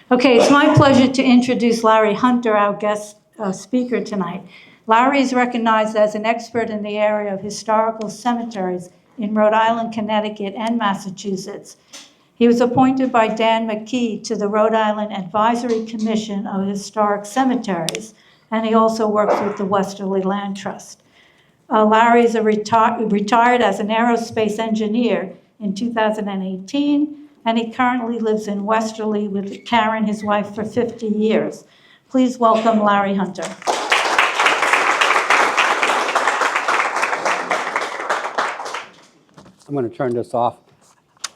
Okay, it's my pleasure to introduce Larry Hunter, our guest speaker tonight. Larry is recognized as an expert in the area of historical cemeteries in Rhode Island, Connecticut, and Massachusetts. He was appointed by Dan McKee to the Rhode Island Advisory Commission of Historic Cemeteries, and he also works with the Westerly Land Trust. Larry is retired as an aerospace engineer in 2018, and he currently lives in Westerly with Karen, his wife, for 50 years. Please welcome Larry Hunter. I'm going to turn this off.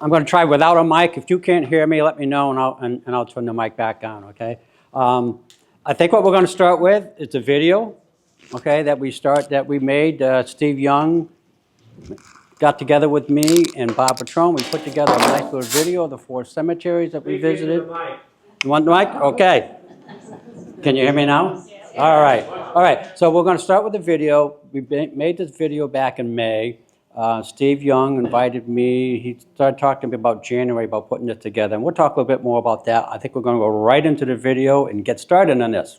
I'm going to try without a mic. If you can't hear me, let me know, and I'll turn the mic back on, okay? I think what we're going to start with is a video, okay, that we made. Steve Young got together with me and Bob Patron. We put together a nice little video of the 4 cemeteries that we visited. You want the mic? Okay. Can you hear me now? All right. All right. So we're going to start with the video. We made this video back in May. Steve Young invited me. He started talking to me about January, about putting this together. And we'll talk a little bit more about that. I think we're going to go right into the video and get started on this.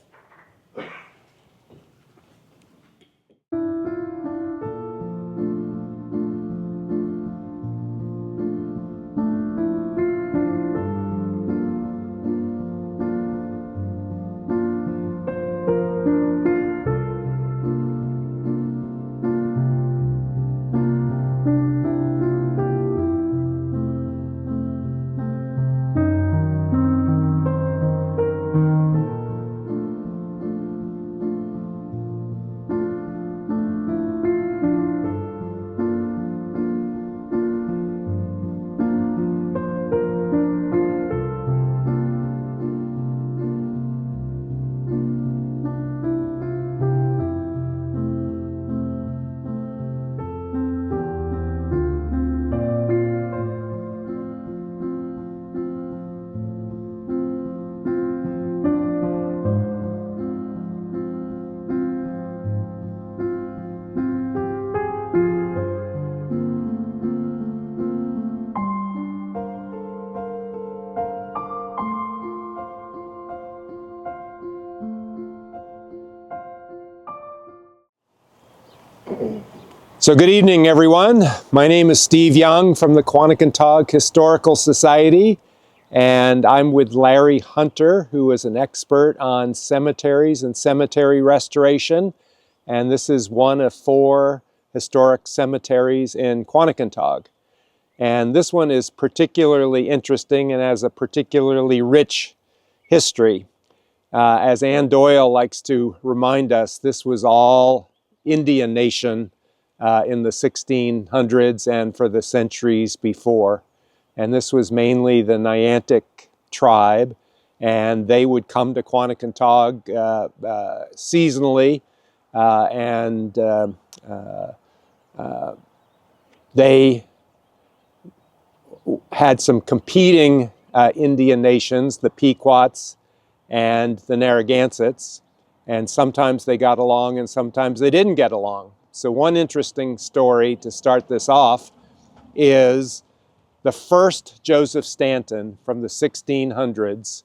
So good evening, everyone. My name is Steve Young from the Quonnie Historical Society, and I'm with Larry Hunter, who is an expert on cemeteries and cemetery restoration. And this is one of 4 historic cemeteries in Quonnie. And this one is particularly interesting and has a particularly rich history. As Ann Doyle likes to remind us, this was all Indian nation in the 1600s and for the centuries before. And this was mainly the Niantic tribe, and they would come to Quonnie seasonally, and they had some competing Indian nations, the Pequots and the Narragansetts, and sometimes they got along and sometimes they didn't get along. So one interesting story to start this off is the first Joseph Stanton from the 1600s.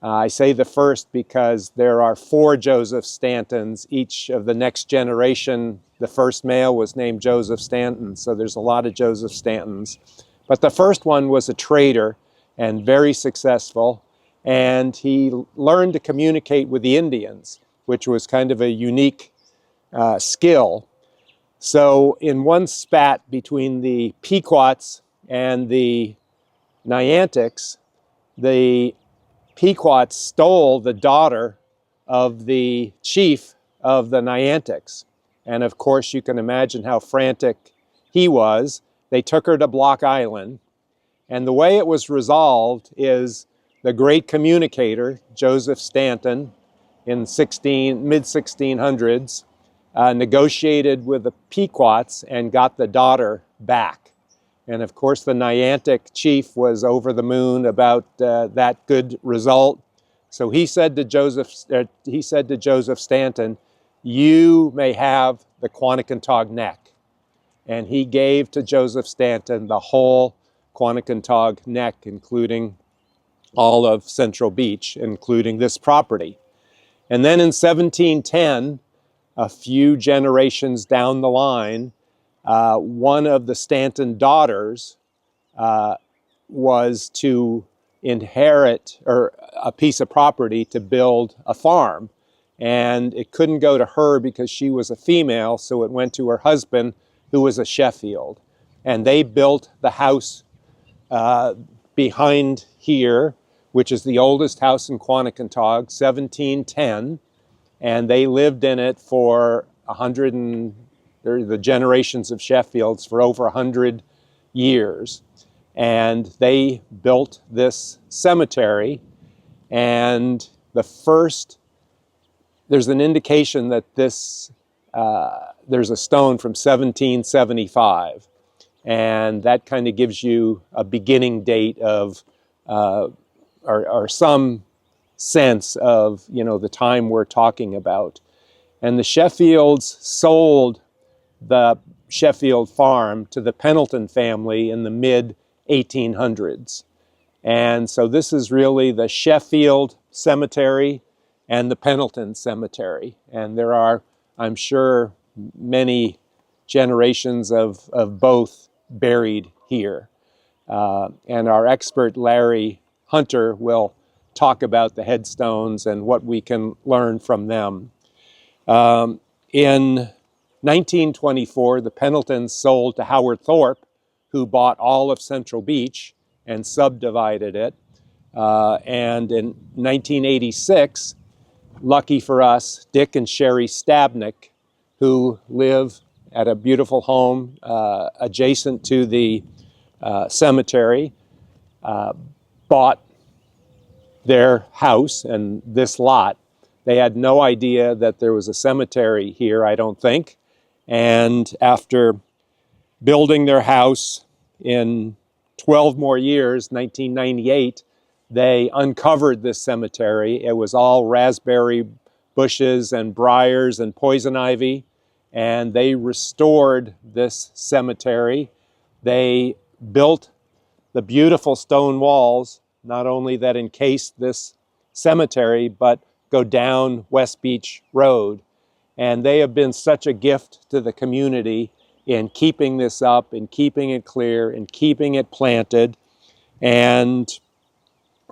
I say the first because there are 4 Joseph Stantons. Each of the next generation, the first male was named Joseph Stanton, so there's a lot of Joseph Stantons. But the first one was a trader and very successful, and he learned to communicate with the Indians, which was kind of a unique skill. So in one spat between the Pequots and the Niantics, the Pequots stole the daughter of the chief of the Niantics. And of course, you can imagine how frantic he was. They took her to Block Island. And the way it was resolved is the great communicator, Joseph Stanton, in mid-1600s, negotiated with the Pequots and got the daughter back. And of course, the Niantic chief was over the moon about that good result. So he said to Joseph Stanton, "You may have the Quonnie neck." And he gave to Joseph Stanton the whole Quonnie neck, including all of Central Beach, including this property. And then in 1710, a few generations down the line, one of the Stanton daughters was to inherit a piece of property to build a farm. And it couldn't go to her because she was a female, so it went to her husband, who was a Sheffield. And they built the house behind here, which is the oldest house in Quonnie, 1710. And they lived in it for the generations of Sheffields for over 100 years. And they built this cemetery, and there's an indication that there's a stone from 1775, and that kind of gives you a beginning date of, or some sense of, the time we're talking about. And the Sheffields sold the Sheffield farm to the Pendleton family in the mid-1800s. And so this is really the Sheffield Cemetery and the Pendleton Cemetery. And there are, I'm sure, many generations of both buried here. And our expert, Larry Hunter, will talk about the headstones and what we can learn from them. In 1924, the Pendletons sold to Howard Thorpe, who bought all of Central Beach and subdivided it. And in 1986, lucky for us, Dick and Sherry Stabnick, who live at a beautiful home adjacent to the cemetery, bought their house and this lot. They had no idea that there was a cemetery here, I don't think. And after building their house in 12 more years, 1998, they uncovered this cemetery. It was all raspberry bushes and briars and poison ivy, and they restored this cemetery. They built the beautiful stone walls, not only that encased this cemetery, but go down West Beach Road. And they have been such a gift to the community in keeping this up and keeping it clear and keeping it planted. And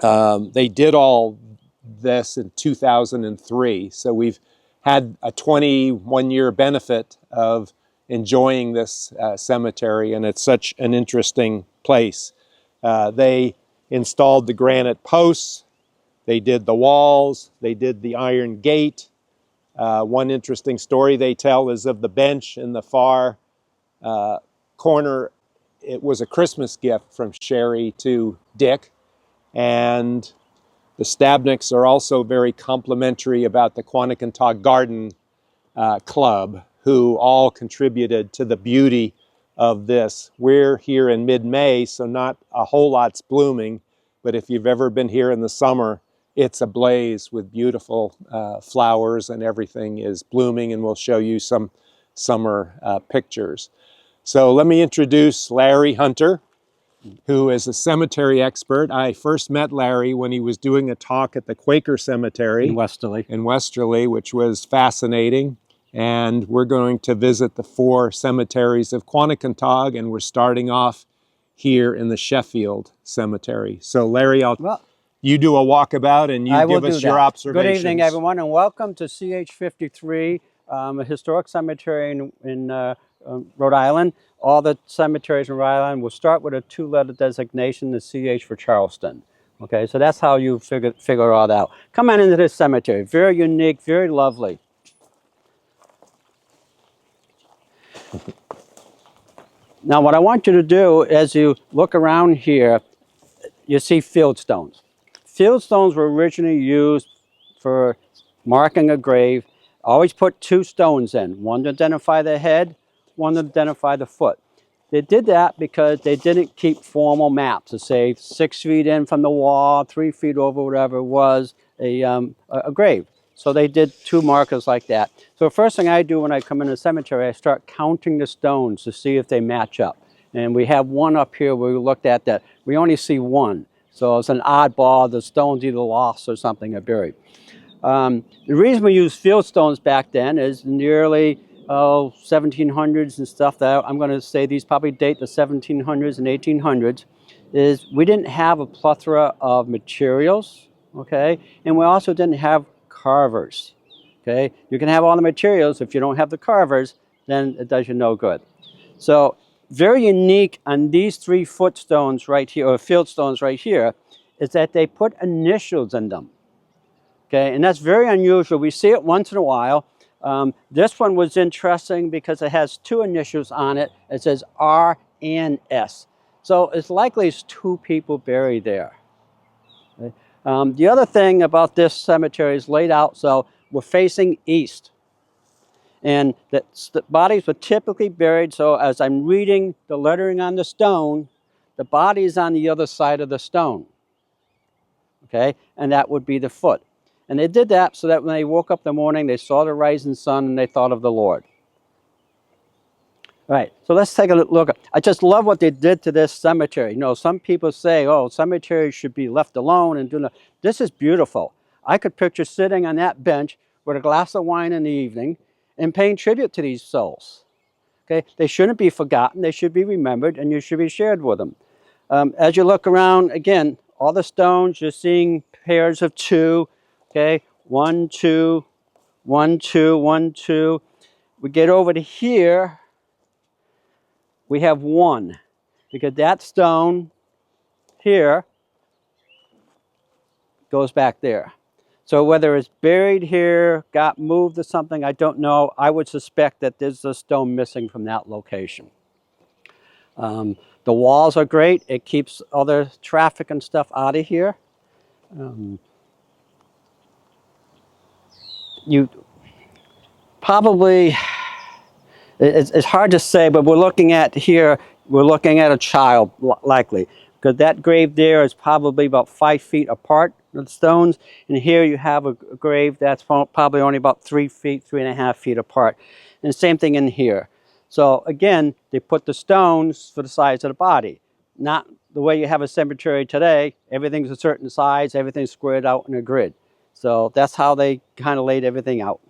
they did all this in 2003. So we've had a 21-year benefit of enjoying this cemetery, and it's such an interesting place. They installed the granite posts, they did the walls, they did the iron gate. One interesting story they tell is of the bench in the far corner. It was a Christmas gift from Sherry to Dick, and the Stabnicks are also very complimentary about the Quonnie Garden Club, who all contributed to the beauty of this. We're here in mid-May, so not a whole lot's blooming, but if you've ever been here in the summer, it's ablaze with beautiful flowers, and everything is blooming, and we'll show you some summer pictures. So let me introduce Larry Hunter, who is a cemetery expert. I first met Larry when he was doing a talk at the Quaker Cemetery In Westerly, which was fascinating. And we're going to visit the 4 cemeteries of Quonnie, and we're starting off here in the Sheffield Cemetery. So Larry, you do a walkabout and you give us your observations. Good evening, everyone, and welcome to CH53, a historic cemetery in Rhode Island. All the cemeteries in Rhode Island will start with a 2-letter designation, the CH for Charleston. Okay, so that's how you figure all that out. Come on into this cemetery. Very unique, very lovely. Now, what I want you to do as you look around here, you see fieldstones. Fieldstones were originally used for marking a grave. Always put 2 stones in, one to identify the head, one to identify the foot. They did that because they didn't keep formal maps to say 6 feet in from the wall, 3 feet over, whatever it was, a grave. So they did 2 markers like that. So the first thing I do when I come into the cemetery, I start counting the stones to see if they match up. And we have one up here where we looked at that. We only see one. So it's an oddball. The stone's either lost or something are buried. The reason we used field stones back then is in the early 1700s and stuff, that I'm going to say these probably date the 1700s and 1800s, is we didn't have a plethora of materials, okay? And we also didn't have carvers, okay? You can have all the materials. If you don't have the carvers, then it does you no good. So very unique on these 3 footstones right here, or field stones right here, is that they put initials in them. Okay, and that's very unusual. We see it once in a while. This one was interesting because it has 2 initials on it. It says R and S. So it's likely it's 2 people buried there. Okay. The other thing about this cemetery is laid out, so we're facing east. And the bodies were typically buried, so as I'm reading the lettering on the stone, the body is on the other side of the stone. Okay, and that would be the foot. And they did that so that when they woke up in the morning, they saw the rising sun and they thought of the Lord. All right, so let's take a look. I just love what they did to this cemetery. You know, some people say, oh, cemeteries should be left alone and do that. This is beautiful. I could picture sitting on that bench with a glass of wine in the evening and paying tribute to these souls. Okay, they shouldn't be forgotten. They should be remembered, and you should be shared with them. As you look around, again, all the stones, you're seeing pairs of 2. Okay, 1, 2, 1, 2, 1, 2. We get over to here, we have 1, because that stone here goes back there. So whether it's buried here, got moved or something, I don't know. I would suspect that there's a stone missing from that location. The walls are great. It keeps other traffic and stuff out of here. You probably, it's hard to say, but we're looking at here, we're looking at a child, likely, because that grave there is probably about 5 feet apart, the stones, and here you have a grave that's probably only about 3 feet, 3.5 feet apart. And the same thing in here. So again, they put the stones for the size of the body. Not the way you have a cemetery today, everything's a certain size, everything's squared out in a grid. So that's how they kind of laid everything out.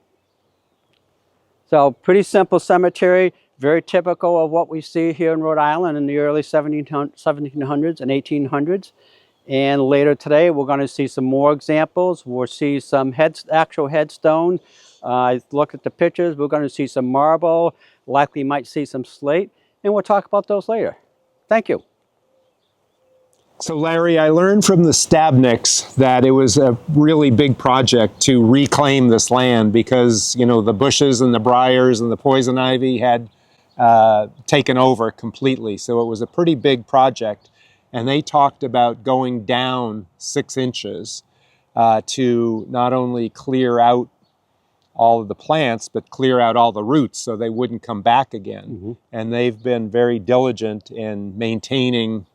So pretty simple cemetery, very typical of what we see here in Rhode Island in the early 1700s and 1800s. And later today, we're going to see some more examples. We'll see some actual headstones. I looked at the pictures. We're going to see some marble, likely might see some slate, and we'll talk about those later. Thank you. So Larry, I learned from the Stabnicks that it was a really big project to reclaim this land because, you know, the bushes and the briars and the poison ivy had taken over completely. So it was a pretty big project. And they talked about going down 6 inches to not only clear out all of the plants, but clear out all the roots so they wouldn't come back again. Mm-hmm. And they've been very diligent in maintaining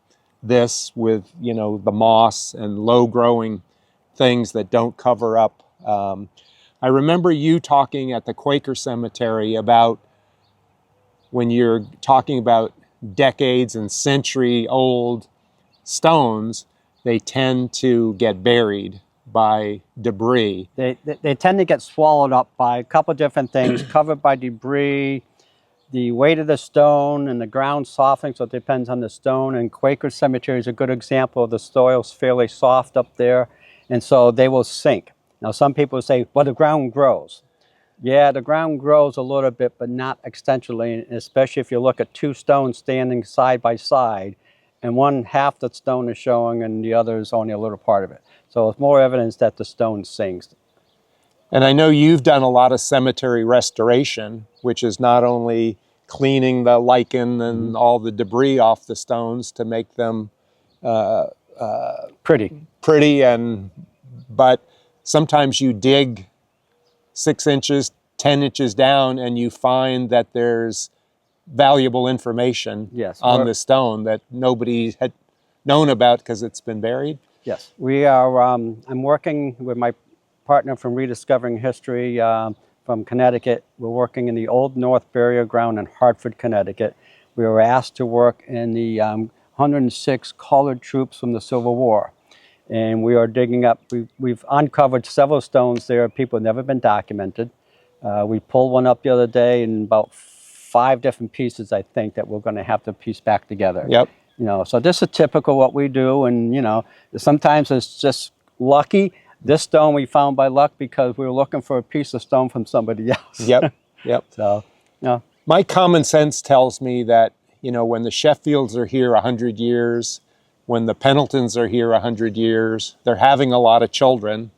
this with, you know, the moss and low growing things that don't cover up. I remember you talking at the Quaker Cemetery about when you're talking about decades and century old stones, they tend to get buried by debris. They tend to get swallowed up by a couple of different things, covered by debris, the weight of the stone and the ground softening, so it depends on the stone. And Quaker Cemetery is a good example of the soil's fairly soft up there, and so they will sink. Now, some people say, well, the ground grows. Yeah, the ground grows a little bit, but not extensionally, especially if you look at 2 stones standing side by side, and one half the stone is showing and the other is only a little part of it. So it's more evidence that the stone sinks. And I know you've done a lot of cemetery restoration, which is not only cleaning the lichen and all the debris off the stones to make them pretty, but sometimes you dig 6 inches, 10 inches down, and you find that there's valuable information on the stone that nobody had known about because it's been buried. Yes, we are. I'm working with my partner from Rediscovering History from Connecticut. We're working in the Old North Burial Ground in Hartford, Connecticut. We were asked to work in the 106 colored troops from the Civil War. And we are digging up, we've uncovered several stones there. People have never been documented. We pulled one up the other day in about 5 different pieces, I think, that we're going to have to piece back together. Yep. You know, so this is typical what we do, and you know, sometimes it's just lucky. This stone we found by luck because we were looking for a piece of stone from somebody else. Yep. Yep. So, you know, My common sense tells me that, you know, when the Sheffields are here 100 years, when the Pendletons are here 100 years, they're having a lot of children.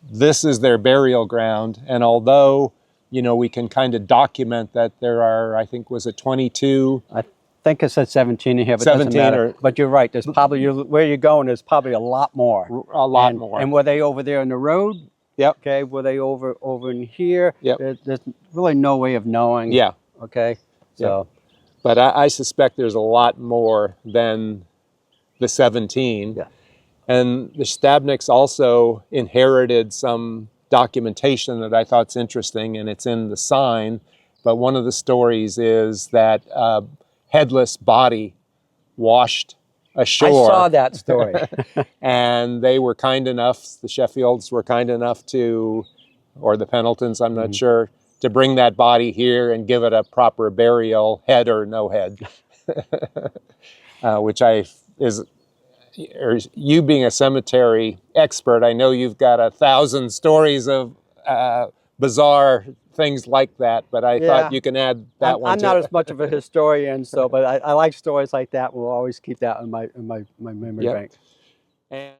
This is their burial ground. And although, you know, we can kind of document that there are, I think, was it 22? I think it said 17 in here, but 17 it doesn't matter. or- But you're right. There's probably, where you're going, there's probably a lot more. A lot And- more. And were they over there in the road? Yep. Okay. Were they over in here? Yep. There's really no way of knowing. Yeah. Okay. So. But I suspect there's a lot more than the 17. Yeah. And the Stabniks also inherited some documentation that I thought's interesting, and it's in the sign. But one of the stories is that a headless body washed ashore. I saw that story. And they were kind enough, the Sheffields were kind enough to, or the Pendletons, I'm not sure, to bring that body here and give it a proper burial, head or no head. Which you being a cemetery expert, I know you've got 1,000 stories of bizarre things like that, but I thought you can add that one I'm too. not as much of a historian, so but I like stories like that. We'll always keep that in my memory Yep. bank. And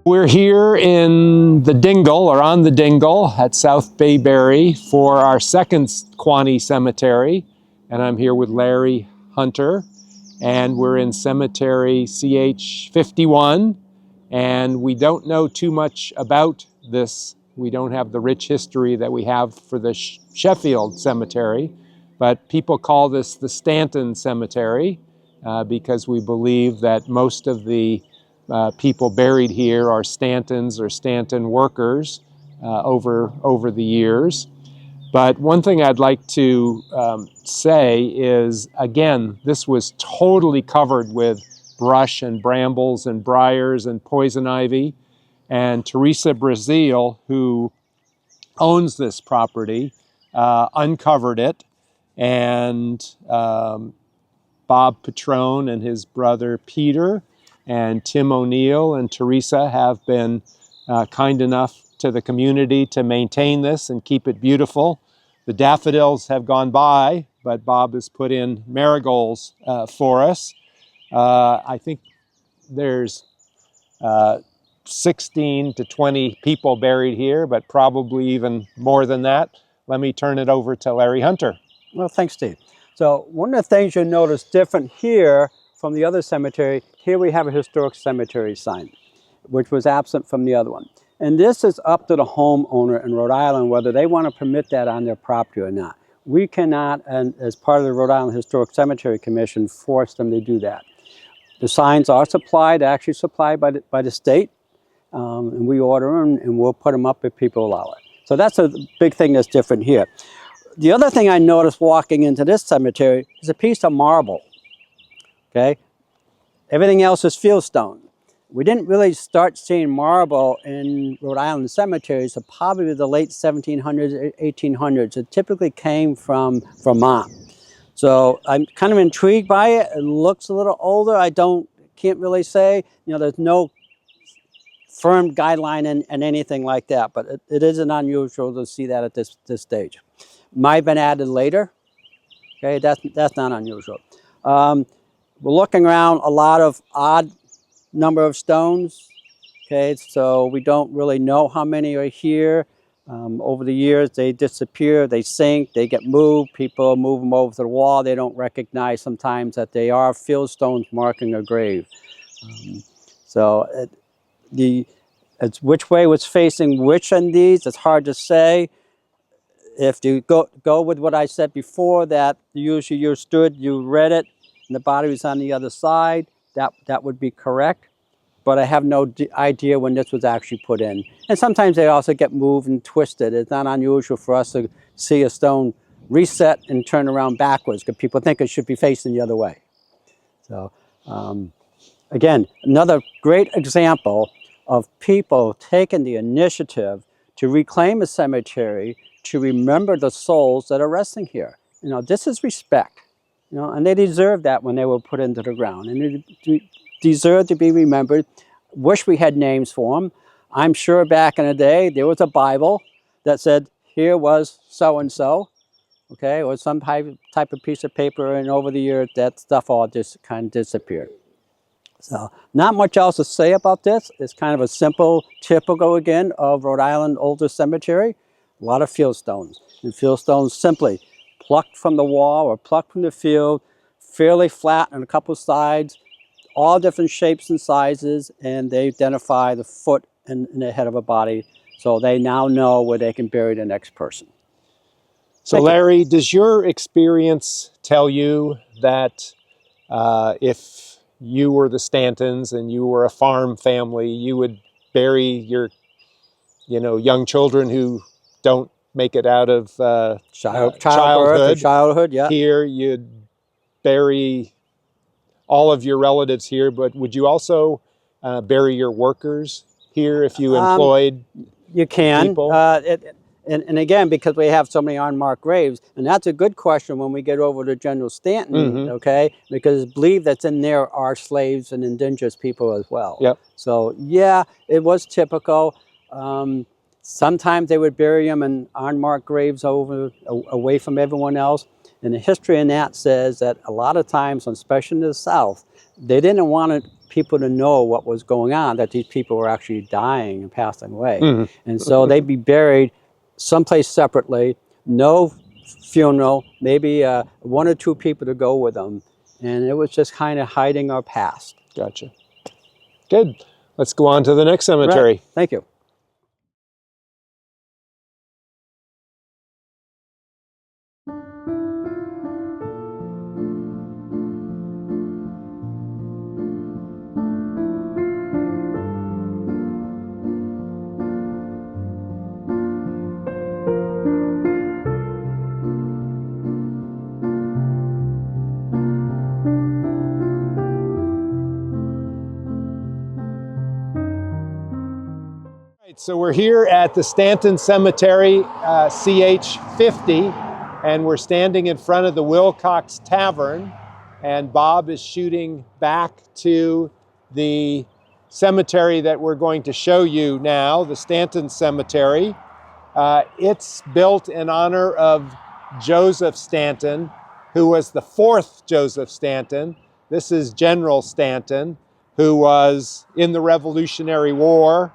we're here in the Dingle, or on the Dingle at South Bayberry for our second Quonnie cemetery. And I'm here with Larry Hunter, and we're in cemetery CH 51. And we don't know too much about this. We don't have the rich history that we have for the Sheffield Cemetery, but people call this the Stanton Cemetery because we believe that most of the people buried here are Stantons or Stanton workers over the years. But one thing I'd like to say is, again, this was totally covered with brush and brambles and briars and poison ivy. And Teresa Brazil, who owns this property, uncovered it. And Bob Patrone and his brother Peter and Tim O'Neill and Teresa have been kind enough to the community to maintain this and keep it beautiful. The daffodils have gone by, but Bob has put in marigolds for us. I think there's 16 to 20 people buried here, but probably even more than that. Let me turn it over to Larry Hunter. Well, thanks, Steve. So one of the things you'll notice different here from the other cemetery, here we have a historic cemetery sign, which was absent from the other one. And this is up to the homeowner in Rhode Island whether they want to permit that on their property or not. We cannot, and as part of the Rhode Island Historic Cemetery Commission, force them to do that. The signs are actually supplied by the state, and we order them and we'll put them up if people allow it. So that's a big thing that's different here. The other thing I noticed walking into this cemetery is a piece of marble, okay? Everything else is fieldstone. We didn't really start seeing marble in Rhode Island cemeteries until probably the late 1700s, 1800s. It typically came from Vermont. So I'm kind of intrigued by it. It looks a little older. Can't really say. You know, there's no firm guideline and anything like that, but it isn't unusual to see that at this stage. Might have been added later. Okay, that's not unusual. We're looking around a lot of odd number of stones. Okay, so we don't really know how many are here. Over the years, they disappear, they sink, they get moved. People move them over to the wall. They don't recognize sometimes that they are field stones marking a grave. So it's which way was facing which in these, it's hard to say. If you go with what I said before, that usually you stood, you read it, and the body was on the other side, that would be correct. But I have no idea when this was actually put in. And sometimes they also get moved and twisted. It's not unusual for us to see a stone reset and turn around backwards because people think it should be facing the other way. So again, another great example of people taking the initiative to reclaim a cemetery, to remember the souls that are resting here. You know, this is respect. You know, and they deserve that when they were put into the ground, and they deserve to be remembered. Wish we had names for them. I'm sure back in the day there was a Bible that said, "Here was so and so," okay, or some type of piece of paper, and over the years that stuff all just kind of disappeared. So not much else to say about this. It's kind of a simple, typical again of Rhode Island older cemetery. A lot of field stones. And field stones simply plucked from the wall or plucked from the field, fairly flat on a couple sides, all different shapes and sizes, and they identify the foot and the head of a body. So they now know where they can bury the next person. So Larry, does your experience tell you that if you were the Stantons and you were a farm family, you would bury your, young children who don't make it out of childhood, yeah. Here, you'd bury all of your relatives here, but would you also bury your workers here if you employed you can. people? And again, because we have so many unmarked graves, and that's a good question when we get over to General Stanton, okay? Because it's believed that's in there are slaves and indigenous people as well. Yep. So yeah, it was typical. Sometimes they would bury them in unmarked graves away from everyone else. And the history in that says that a lot of times, especially in the South, they didn't want people to know what was going on, that these people were actually dying and passing away. And so they'd be buried someplace separately, no funeral, maybe one or two people to go with them. And it was just kind of hiding our past. Gotcha. Good. Let's go on to the next cemetery. Right. Thank you. So we're here at the Stanton Cemetery, CH50, and we're standing in front of the Wilcox Tavern, and Bob is shooting back to the cemetery that we're going to show you now, the Stanton Cemetery. It's built in honor of Joseph Stanton, who was the fourth Joseph Stanton. This is General Stanton, who was in the Revolutionary War.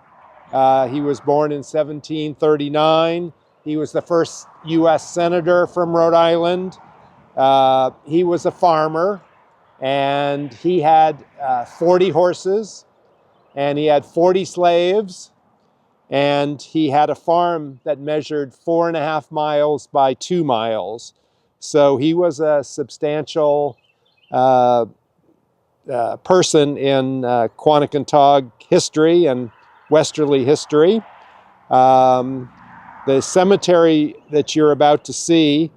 He was born in 1739. He was the first U.S. Senator from Rhode Island. He was a farmer, and he had 40 horses, and he had 40 slaves, and he had a farm that measured 4.5 miles by 2 miles. So he was a substantial person in Quonnie history and Westerly history. The cemetery that you're about to see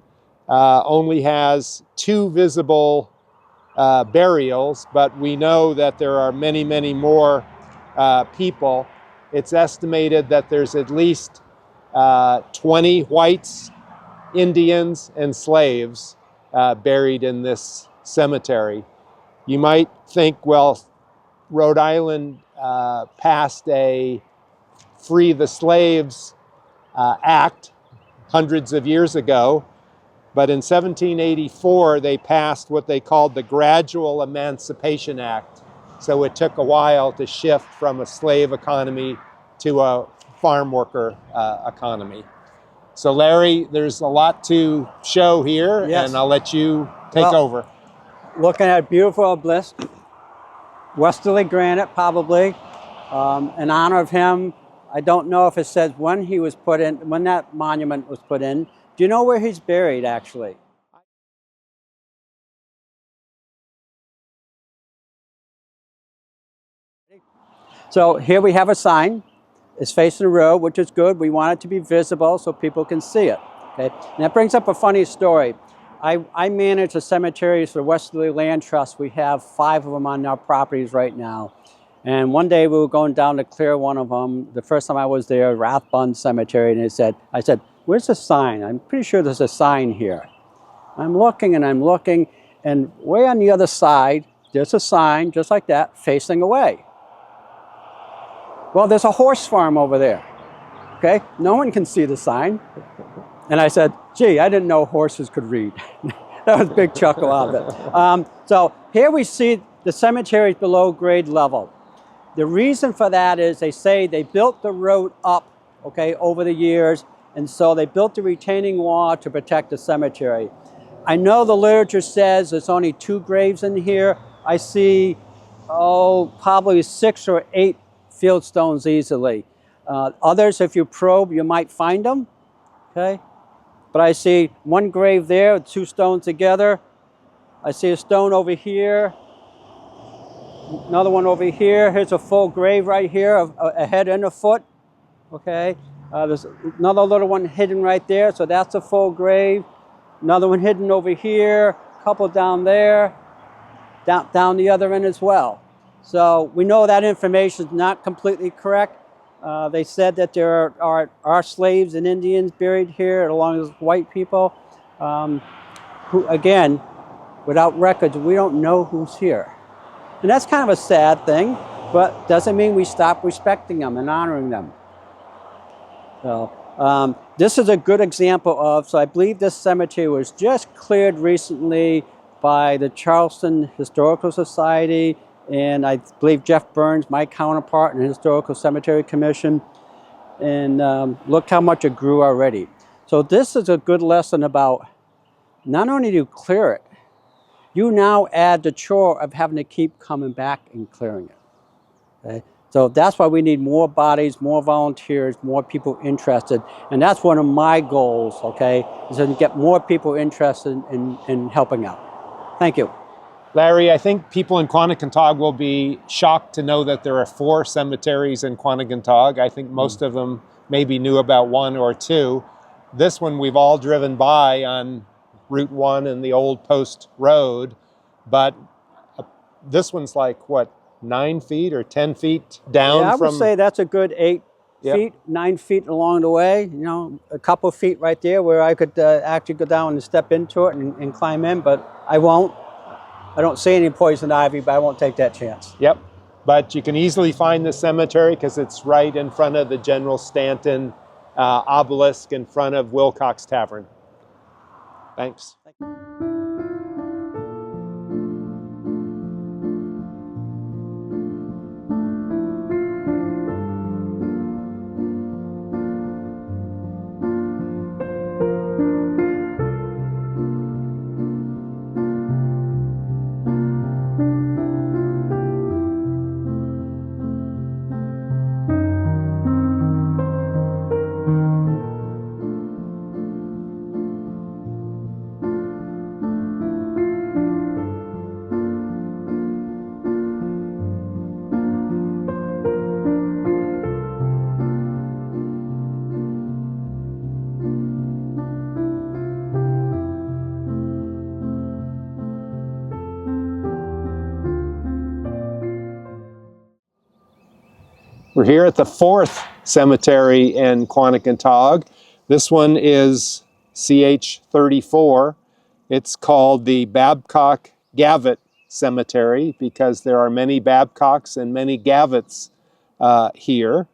only has 2 visible burials, but we know that there are many, many more people. It's estimated that there's at least 20 whites, Indians, and slaves buried in this cemetery. You might think, well, Rhode Island passed a Free the Slaves Act hundreds of years ago, But in 1784, they passed what they called the Gradual Emancipation Act. So it took a while to shift from a slave economy to a farm worker economy. So Larry, there's a lot to show here, Yes. and I'll let you take Well, over. Looking at beautiful obelisk, westerly granite probably, in honor of him. I don't know if it says when he was put in, when that monument was put in. Do you know where he's buried actually? So here we have a sign. It's facing the road, which is good. We want it to be visible so people can see it. Okay, and that brings up a funny story. I manage the cemeteries for Westerly Land Trust. We have 5 of them on our properties right now. And one day we were going down to clear one of them. The first time I was there, Rathbun Cemetery, and I said, where's the sign? I'm pretty sure there's a sign here. I'm looking, and way on the other side, there's a sign just like that, facing away. Well, there's a horse farm over there, okay? No one can see the sign. And I said, gee, I didn't know horses could read. That was a big chuckle out of it. So here we see the cemeteries below grade level. The reason for that is they say they built the road up, okay, over the years, and so they built the retaining wall to protect the cemetery. I know the literature says there's only 2 graves in here. I see, probably 6 or 8 field stones easily. Others, if you probe, you might find them, okay? But I see 1 grave there, 2 stones together. I see a stone over here, another one over here. Here's a full grave right here, a head and a foot, okay? There's another little one hidden right there, so that's a full grave. Another one hidden over here, a couple down there, down the other end as well. So we know that information is not completely correct. They said that there are slaves and Indians buried here along with white people who, again, without records, we don't know who's here. And that's kind of a sad thing, but doesn't mean we stop respecting them and honoring them. So this is a good example of, so I believe this cemetery was just cleared recently by the Charleston Historical Society, and I believe Jeff Burns, my counterpart in the Historical Cemetery Commission. And look how much it grew already. So this is a good lesson about not only do you clear it, you now add the chore of having to keep coming back and clearing it. Okay? So that's why we need more bodies, more volunteers, more people interested. And that's one of my goals, okay, is to get more people interested in helping out. Thank you. Larry, I think people in Quonnie will be shocked to know that there are 4 cemeteries in Quonnie. I think most of them maybe knew about 1 or 2. This one we've all driven by on Route 1 and the old Post Road, but this one's like, what, 9 feet or 10 feet down I from... would say that's a good 8 Yep. feet, 9 feet along the way. You know, a couple feet right there where I could actually go down and step into it and climb in, but I won't. I don't see any poison ivy, but I won't take that chance. Yep, but you can easily find the cemetery because it's right in front of the General Stanton obelisk in front of Wilcox Tavern. Thanks. We're here at the 4th cemetery in Quonnie. This one is CH34. It's called the Babcock-Gavitt Cemetery because there are many Babcocks and many Gavitts here.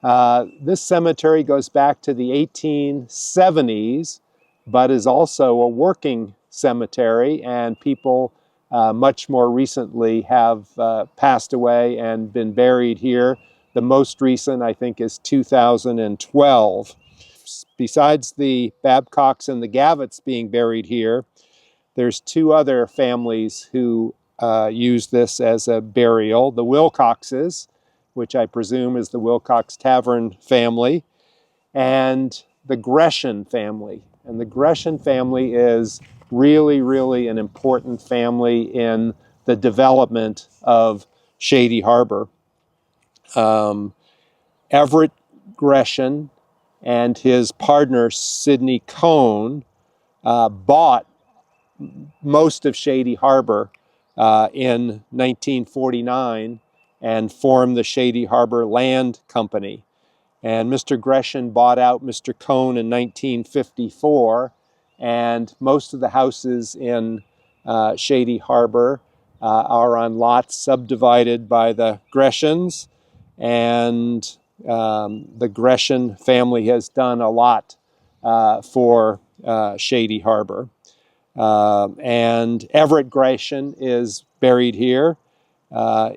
This cemetery goes back to the 1870s, but is also a working cemetery, and people much more recently have passed away and been buried here. The most recent, I think, is 2012. Besides the Babcocks and the Gavets being buried here, there's two other families who use this as a burial. The Wilcoxes, which I presume is the Wilcox Tavern family, and the Gresham family. And the Gresham family is really, really an important family in the development of Shady Harbor. Everett Gresham and his partner Sidney Cohn bought most of Shady Harbor in 1949 and formed the Shady Harbor Land Company. And Mr. Gresham bought out Mr. Cohn in 1954, and most of the houses in Shady Harbor are on lots subdivided by the Greshams, and the Gresham family has done a lot for Shady Harbor. And Everett Gresham is buried here.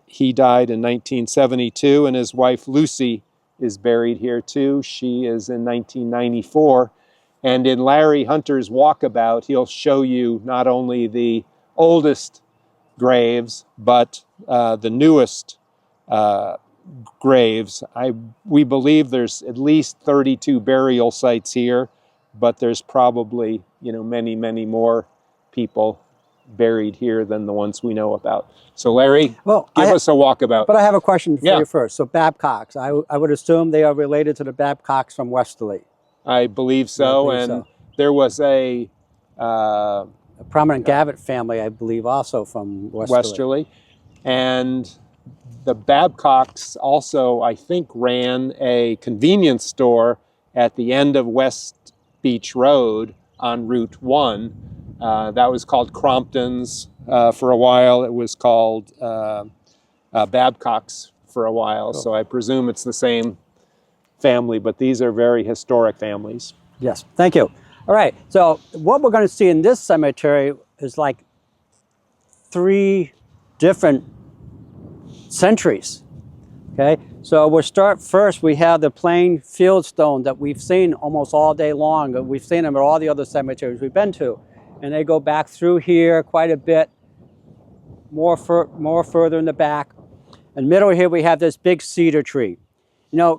He died in 1972, and his wife Lucy is buried here too. She is in 1994. And in Larry Hunter's walkabout, he'll show you not only the oldest graves, but the newest graves. We believe there's at least 32 burial sites here, but there's probably, many, many more people buried here than the ones we know about. So Larry, give us a walkabout. But I have a question for you first. So Babcocks, I would assume they are related to the Babcocks from Westerly. I believe so. There was a prominent Gavitt family, I believe, also from Westerly. And the Babcocks also, I think, ran a convenience store at the end of West Beach Road on Route 1. That was called Crompton's for a while. It was called Babcock's for a while. Cool. So I presume it's the same family, but these are very historic families. Yes, thank you. All right, so what we're going to see in this cemetery is like 3 different centuries. Okay, so we'll start first. We have the plain field stone that we've seen almost all day long. We've seen them at all the other cemeteries we've been to. And they go back through here quite a bit, more further in the back. In the middle here, we have this big cedar tree.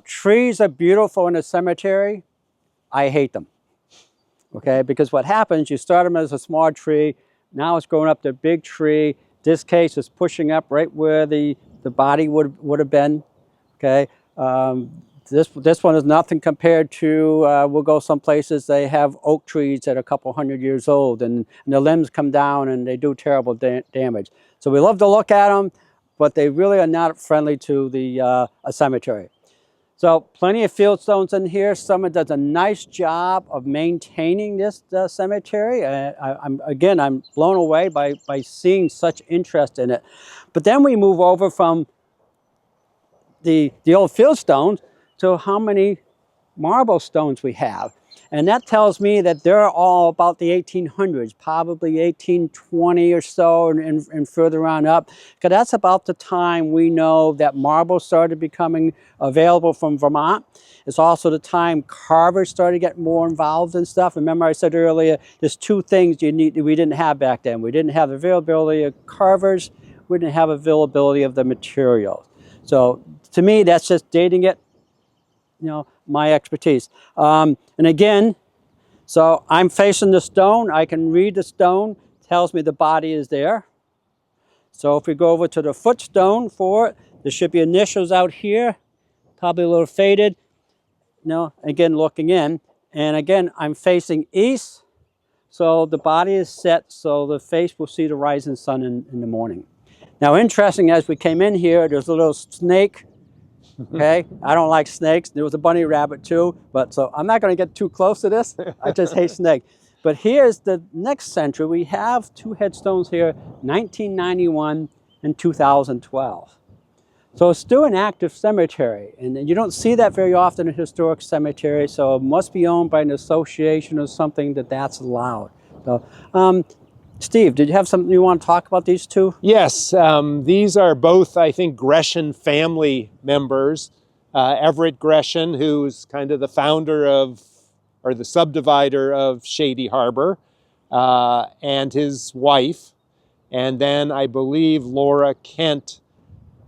Trees are beautiful in a cemetery. I hate them, okay? Because what happens, you start them as a small tree. Now it's growing up to a big tree. This case is pushing up right where the body would have been, okay? This one is nothing compared to, we'll go some places, they have oak trees that are a couple hundred years old, and the limbs come down and they do terrible damage. So we love to look at them, but they really are not friendly to a cemetery. So plenty of field stones in here. Someone does a nice job of maintaining this cemetery. I'm blown away by seeing such interest in it. But then we move over from the old field stones to how many marble stones we have. And that tells me that they're all about the 1800s, probably 1820 or so and further on up. Because that's about the time we know that marble started becoming available from Vermont. It's also the time carvers started getting more involved in stuff. Remember I said earlier, there's 2 things we didn't have back then. We didn't have the availability of carvers. We didn't have availability of the materials. So to me, that's just dating it. My expertise. And again, so I'm facing the stone. I can read the stone. Tells me the body is there. So if we go over to the footstone for it, there should be initials out here, probably a little faded. Again, looking in. And again, I'm facing east. So the body is set so the face will see the rising sun in the morning. Now, interesting, as we came in here, there's a little snake. Okay, I don't like snakes. There was a bunny rabbit too, but so I'm not going to get too close to this. I just hate snakes. But here's the next century. We have 2 headstones here, 1991 and 2012. So it's still an active cemetery, and you don't see that very often in historic cemeteries, so it must be owned by an association or something that's allowed. So, Steve, did you have something you want to talk about these two? Yes, these are both, I think, Gresham family members. Everett Gresham, who's kind of the founder of, or the subdivider of Shady Harbor, and his wife. And then I believe Laura Kent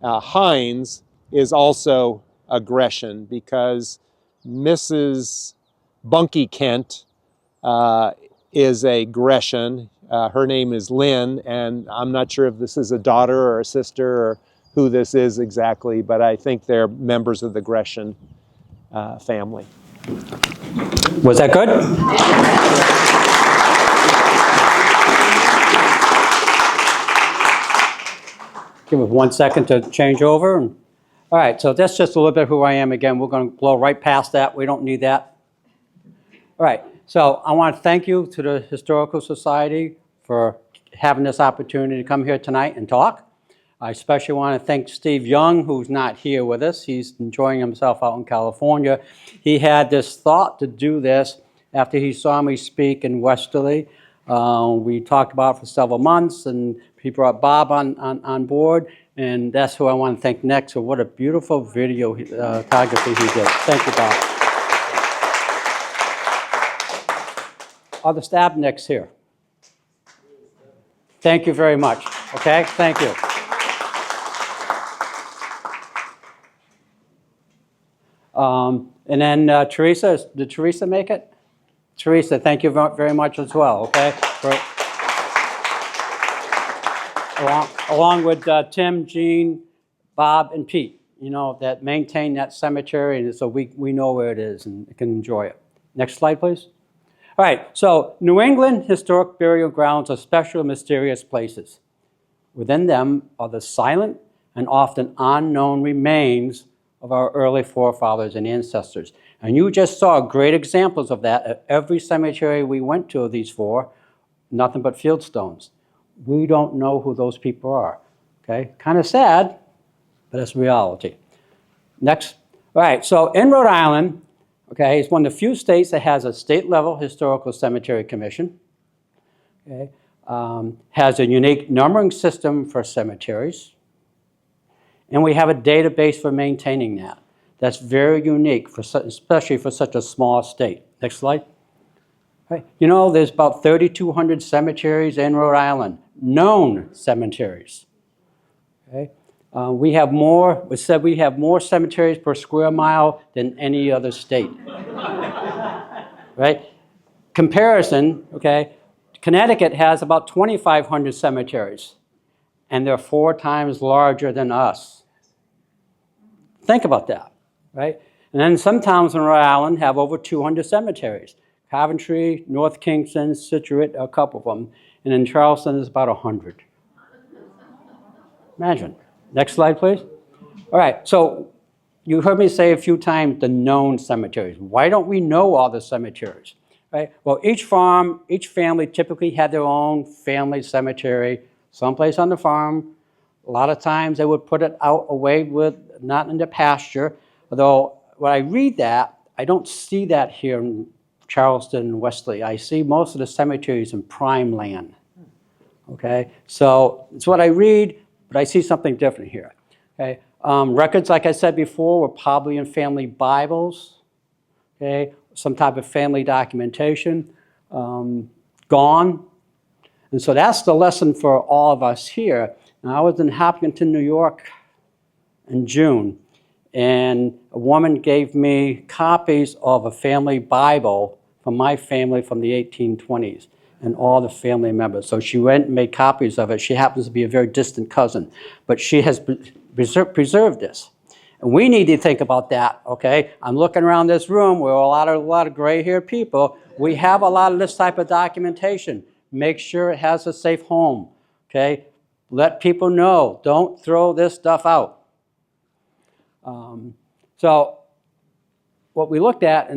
Hines is also a Gresham, because Mrs. Bunky Kent is a Gresham. Her name is Lynn, and I'm not sure if this is a daughter or a sister or who this is exactly, but I think they're members of the Gresham family. Was that good? Give it 1 second to change over. All right, so that's just a little bit who I am again. We're going to blow right past that. We don't need that. All right, so I want to thank you to the Historical Society for having this opportunity to come here tonight and talk. I especially want to thank Steve Young, who's not here with us. He's enjoying himself out in California. He had this thought to do this after he saw me speak in Westerly. We talked about it for several months, and he brought Bob on board, and that's who I want to thank next. So what a beautiful video photography he did. Thank you, Bob. Are the stab necks here? Thank you very much. Okay, thank you. And then Teresa, did Teresa make it? Teresa, thank you very much as well, okay? Along with Tim, Gene, Bob, and Pete, you know, that maintain that cemetery, and so we know where it is and can enjoy it. Next slide, please. All right, so New England historic burial grounds are special and mysterious places. Within them are the silent and often unknown remains of our early forefathers and ancestors. And you just saw great examples of that at every cemetery we went to, these four, nothing but fieldstones. We don't know who those people are, okay? Kind of sad, but it's reality. Next. All right, so in Rhode Island, okay, it's one of the few states that has a state-level historical cemetery commission, okay? Has a unique numbering system for cemeteries, and we have a database for maintaining that. That's very unique, especially for such a small state. Next slide. Right. You know, there's about 3,200 cemeteries in Rhode Island, known cemeteries. Okay? We have more cemeteries per square mile than any other state. Right? Comparison, okay, Connecticut has about 2,500 cemeteries, and they're 4 times larger than us. Think about that, right? And then some towns in Rhode Island have over 200 cemeteries. Coventry, North Kingston, Situate, a couple of them. And in Charleston, there's about 100. Imagine. Next slide, please. All right, so you heard me say a few times the known cemeteries. Why don't we know all the cemeteries? Right? Well, each farm, each family typically had their own family cemetery, someplace on the farm. A lot of times they would put it out away with, not in the pasture. Although when I read that, I don't see that here in Charleston and Westerly. I see most of the cemeteries in prime land. Okay, so it's what I read, but I see something different here. Okay, records, like I said before, were probably in family Bibles. Okay, some type of family documentation, gone. And so that's the lesson for all of us here. Now, I was in Hopkinton, New York in June, and a woman gave me copies of a family Bible from my family from the 1820s and all the family members. So she went and made copies of it. She happens to be a very distant cousin, but she has preserved this. And we need to think about that, okay? I'm looking around this room where a lot of gray-haired people. We have a lot of this type of documentation. Make sure it has a safe home, okay? Let people know. Don't throw this stuff out. So what we looked at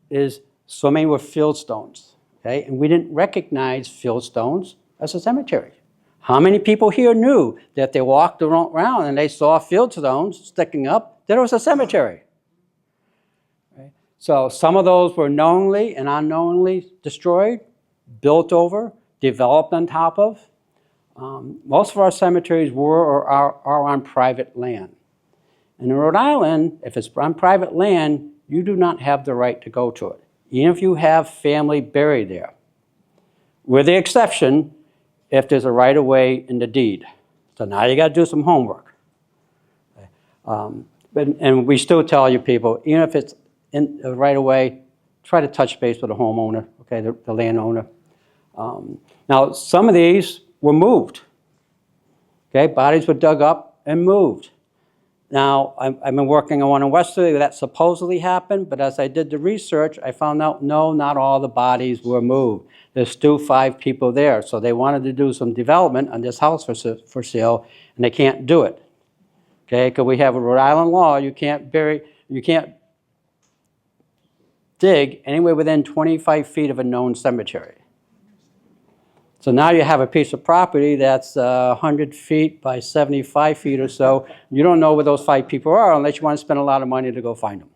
is swimming with fieldstones, okay? And we didn't recognize fieldstones as a cemetery. How many people here knew that they walked around and they saw field stones sticking up, that it was a cemetery? Right? So some of those were knowingly and unknowingly destroyed, built over, developed on top of. Most of our cemeteries were or are on private land. And in Rhode Island, if it's on private land, you do not have the right to go to it, even if you have family buried there. With the exception, if there's a right-of-way in the deed. So now you got to do some homework. And we still tell you people, even if it's in the right-of-way, try to touch base with the homeowner, okay, the landowner. Now, some of these were moved. Okay, bodies were dug up and moved. Now, I've been working on one in Westerly that supposedly happened, but as I did the research, I found out, no, not all the bodies were moved. There's still 5 people there, so they wanted to do some development on this house for sale, and they can't do it. Okay, because we have a Rhode Island law, you can't dig anywhere within 25 feet of a known cemetery. So now you have a piece of property that's 100 feet by 75 feet or so. You don't know where those 5 people are unless you want to spend a lot of money to go find them.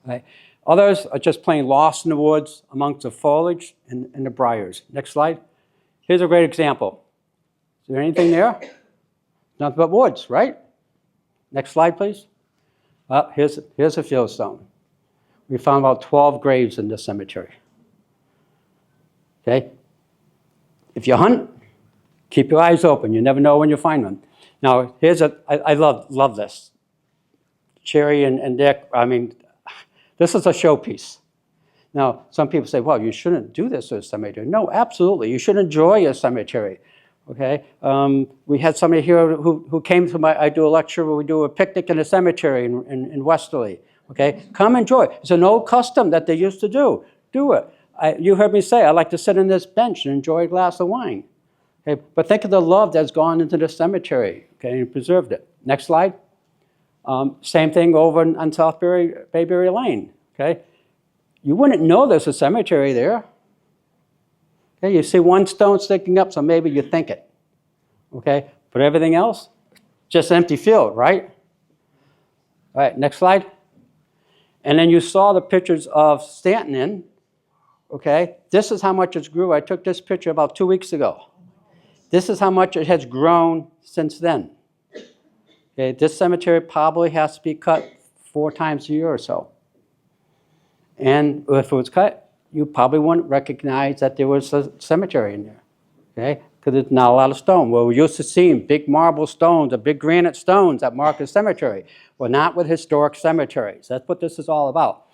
Right? Others are just plain lost in the woods amongst the foliage and the briars. Next slide. Here's a great example. Is there anything there? Nothing but woods, right? Next slide, please. Here's a fieldstone. We found about 12 graves in this cemetery. Okay? If you hunt, keep your eyes open. You never know when you'll find one. Now, I love this. Cherry and Dick, I mean, this is a showpiece. Now, some people say, well, you shouldn't do this at a cemetery. No, absolutely. You should enjoy a cemetery. Okay? We had somebody here who came to I do a lecture where we do a picnic in a cemetery in Westerly. Okay? Come enjoy. It's an old custom that they used to do. Do it. You heard me say, I like to sit on this bench and enjoy a glass of wine. Okay? But think of the love that's gone into the cemetery, okay, and preserved it. Next slide. Same thing over on South Bayberry Lane. Okay? You wouldn't know there's a cemetery there. Okay? You see one stone sticking up, so maybe you think it. Okay? But everything else, just empty field, right? All right, next slide. And then you saw the pictures of Stanton. Okay, this is how much it's grew. I took this picture about 2 weeks ago. This is how much it has grown since then. Okay, this cemetery probably has to be cut 4 times a year or so. And if it was cut, you probably wouldn't recognize that there was a cemetery in there. Okay, because there's not a lot of stone. Well, we used to see big marble stones or big granite stones that mark a cemetery. Well, not with historic cemeteries. That's what this is all about.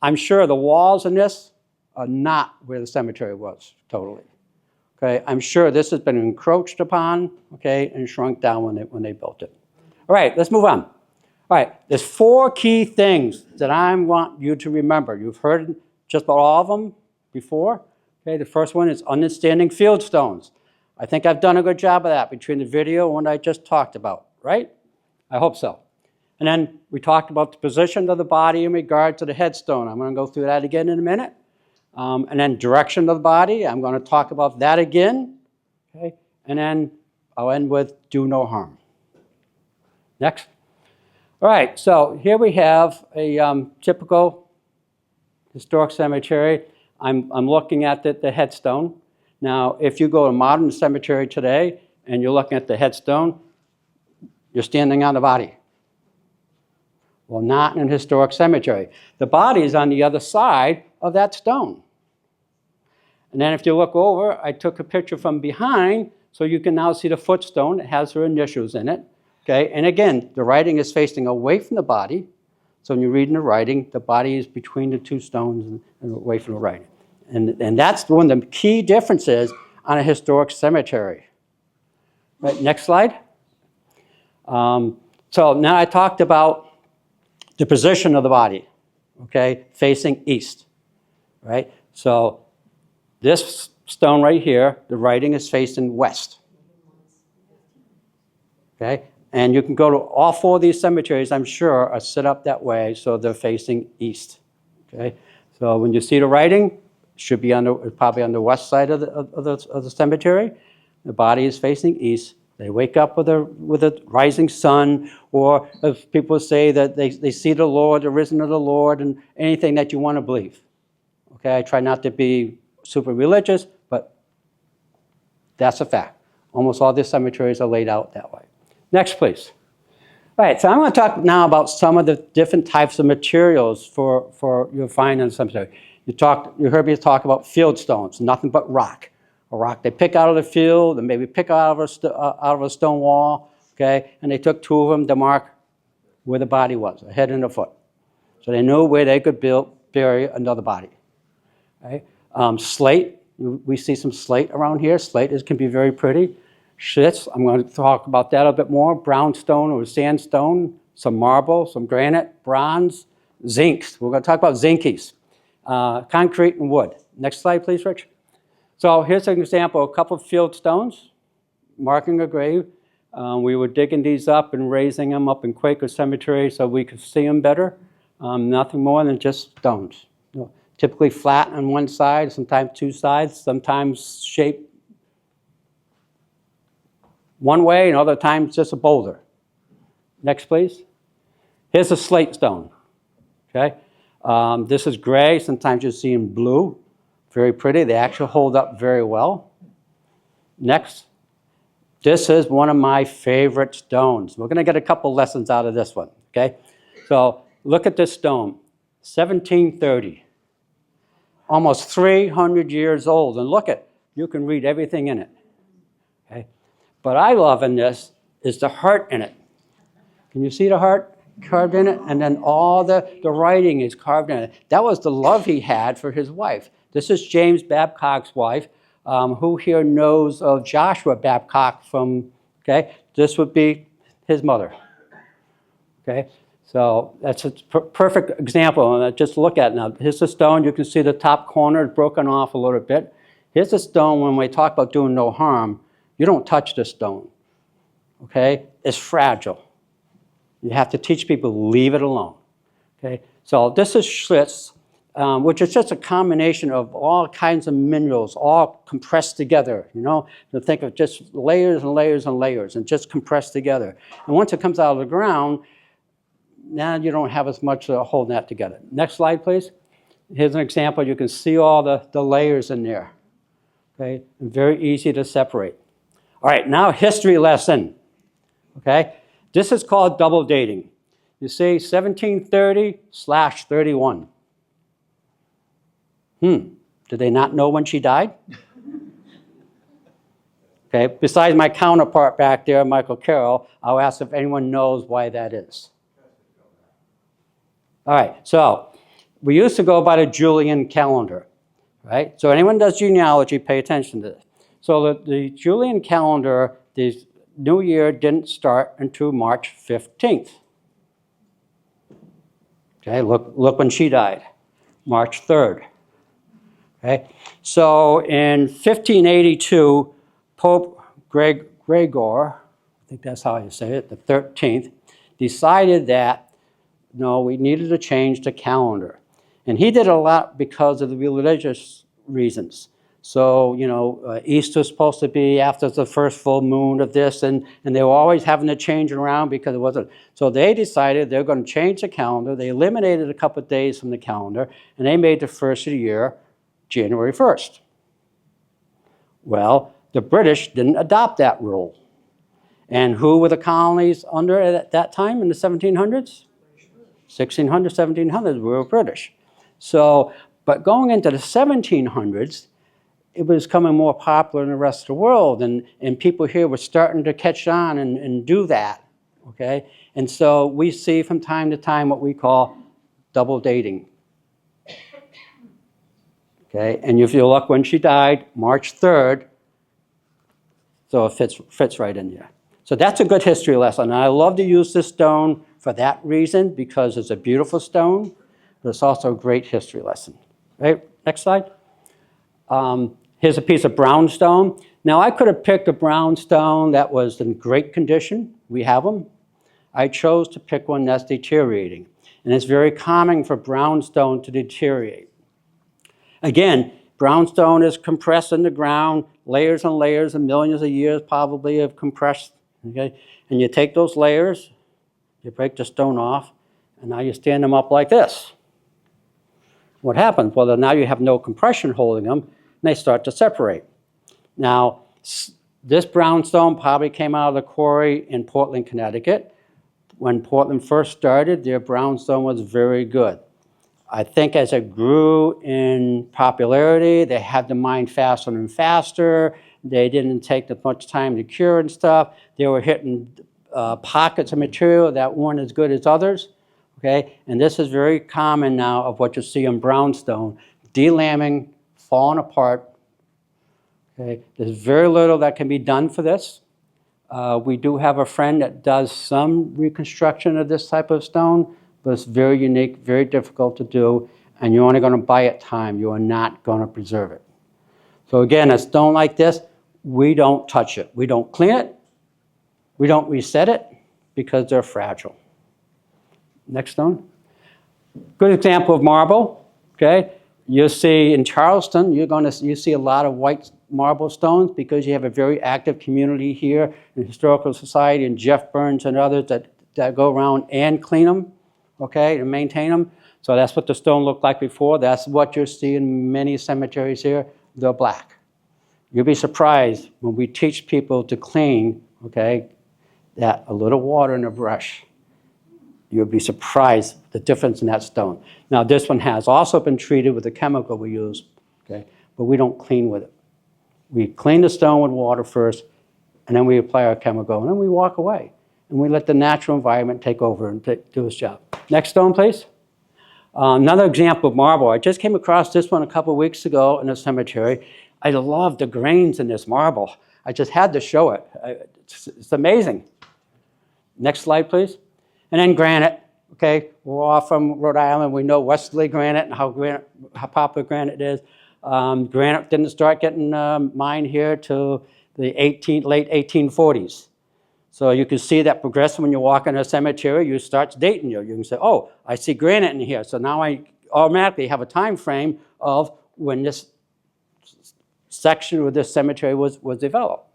I'm sure the walls in this are not where the cemetery was, totally. Okay, I'm sure this has been encroached upon, okay, and shrunk down when they built it. All right, let's move on. All right, there's 4 key things that I want you to remember. You've heard just about all of them before. Okay, the first one is understanding field stones. I think I've done a good job of that between the video and what I just talked about, right? I hope so. And then we talked about the position of the body in regard to the headstone. I'm going to go through that again in a minute. And then direction of the body, I'm going to talk about that again. Okay? And then I'll end with do no harm. Next. All right, so here we have a typical historic cemetery. I'm looking at the headstone. Now, if you go to a modern cemetery today and you're looking at the headstone, you're standing on the body. Well, not in a historic cemetery. The body is on the other side of that stone. And then if you look over, I took a picture from behind, so you can now see the footstone. It has her initials in it. Okay, and again, the writing is facing away from the body. So when you're reading the writing, the body is between the 2 stones and away from the writing. And that's one of the key differences on a historic cemetery. Right, next slide. So now I talked about the position of the body, okay, facing east, right? So this stone right here, the writing is facing west, okay? And you can go to all 4 of these cemeteries, I'm sure, are set up that way, so they're facing east, okay? So when you see the writing, it should be probably on the west side of the cemetery. the body is facing east. They wake up with a rising sun, or if people say that they see the Lord, the risen of the Lord, and anything that you want to believe. Okay, I try not to be super religious, but that's a fact. Almost all the cemeteries are laid out that way. Next, please. All right, so I'm going to talk now about some of the different types of materials for you'll find in the cemetery. You heard me talk about field stones, nothing but rock. A rock they pick out of the field and maybe pick out of a stone wall, okay? And they took 2 of them to mark where the body was, a head and a foot. So they knew where they could bury another body, right? Slate, we see some slate around here. Slate can be very pretty. Schist, I'm going to talk about that a bit more. Brownstone or sandstone, some marble, some granite, bronze, zincs. We're going to talk about zinkies, concrete and wood. Next slide, please, Rich. So here's an example, a couple of field stones marking a grave. We were digging these up and raising them up in Quaker Cemetery so we could see them better. Nothing more than just stones. Typically flat on one side, sometimes 2 sides, sometimes shaped one way and other times just a boulder. Next, please. Here's a slate stone. Okay, this is gray. Sometimes you see them blue. Very pretty. They actually hold up very well. Next. This is one of my favorite stones. We're going to get a couple lessons out of this one. Okay, so look at this stone, 1730. Almost 300 years old. And look at, you can read everything in it. Okay? But I love in this is the heart in it. Can you see the heart carved in it? And then all the writing is carved in it. That was the love he had for his wife. This is James Babcock's wife. Who here knows of Joshua Babcock from, okay? This would be his mother. Okay? So that's a perfect example. And just look at it now. Here's the stone. You can see the top corner is broken off a little bit. Here's the stone. When we talk about doing no harm, you don't touch this stone. Okay? It's fragile. You have to teach people to leave it alone. Okay? So this is Schlitz, which is just a combination of all kinds of minerals, all compressed together, you know? To think of just layers and layers and layers and just compressed together. And once it comes out of the ground, now you don't have as much holding that together. Next slide, please. Here's an example. You can see all the layers in there. Okay, and very easy to separate. All right, now history lesson. Okay, this is called double dating. You see 1730/31. Did they not know when she died? Okay, besides my counterpart back there, Michael Carroll, I'll ask if anyone knows why that is. All right, so we used to go by the Julian calendar, right? So anyone does genealogy, pay attention to this. So the Julian calendar, the new year didn't start until March 15th. Okay, look when she died, March 3rd. Okay, so in 1582, Pope Gregor, I think that's how you say it, the 13th, decided that no, we needed to change the calendar. And he did a lot because of the religious reasons. So, you know, Easter's supposed to be after the first full moon of this, and they were always having to change it around because it wasn't. So they decided they're going to change the calendar. They eliminated a couple of days from the calendar, and they made the first of the year January 1st. Well, the British didn't adopt that rule. And who were the colonies under at that time in the 1700s? 1600s, 1700s, we were British. So, but going into the 1700s, it was becoming more popular in the rest of the world, and people here were starting to catch on and do that, okay? And so we see from time to time what we call double dating. Okay, and if you look when she died, March 3rd, so it fits right in there. So that's a good history lesson. And I love to use this stone for that reason, because it's a beautiful stone, but it's also a great history lesson. Right, next slide. Here's a piece of brownstone. Now I could have picked a brownstone that was in great condition. We have them. I chose to pick one that's deteriorating. And it's very common for brownstone to deteriorate. Again, Brownstone is compressed in the ground, layers and layers and millions of years probably have compressed, okay? And you take those layers, you break the stone off, and now you stand them up like this. What happens? Well, then now you have no compression holding them, and they start to separate. Now, this brownstone probably came out of the quarry in Portland, Connecticut. When Portland first started, their brownstone was very good. I think as it grew in popularity, they had to mine faster and faster. They didn't take as much time to cure and stuff. They were hitting pockets of material that weren't as good as others. Okay, and this is very common now of what you see in brownstone, delamming, falling apart. Okay, there's very little that can be done for this. We do have a friend that does some reconstruction of this type of stone, but it's very unique, very difficult to do, and you're only going to buy it time. You are not going to preserve it. So again, a stone like this, we don't touch it. We don't clean it. We don't reset it because they're fragile. Next stone. Good example of marble. Okay, you'll see in Charleston, you see a lot of white marble stones because you have a very active community here in Historical Society and Jeff Burns and others that go around and clean them, okay, and maintain them. So that's what the stone looked like before. That's what you see in many cemeteries here. They're black. You'll be surprised when we teach people to clean, okay, that a little water in a brush. You'll be surprised the difference in that stone. Now this one has also been treated with a chemical we use, okay, but we don't clean with it. We clean the stone with water first, and then we apply our chemical, and then we walk away. And we let the natural environment take over and do its job. Next stone, please. Another example of marble. I just came across this one a couple of weeks ago in a cemetery. I love the grains in this marble. I just had to show it. It's amazing. Next slide, please. And then granite. Okay, we're all from Rhode Island. We know Westerly granite and how popular granite is. Granite didn't start getting mined here till the late 1840s. So you can see that progression when you walk in a cemetery, you start dating you. You can say, oh, I see granite in here. So now I automatically have a time frame of when this section of this cemetery was developed.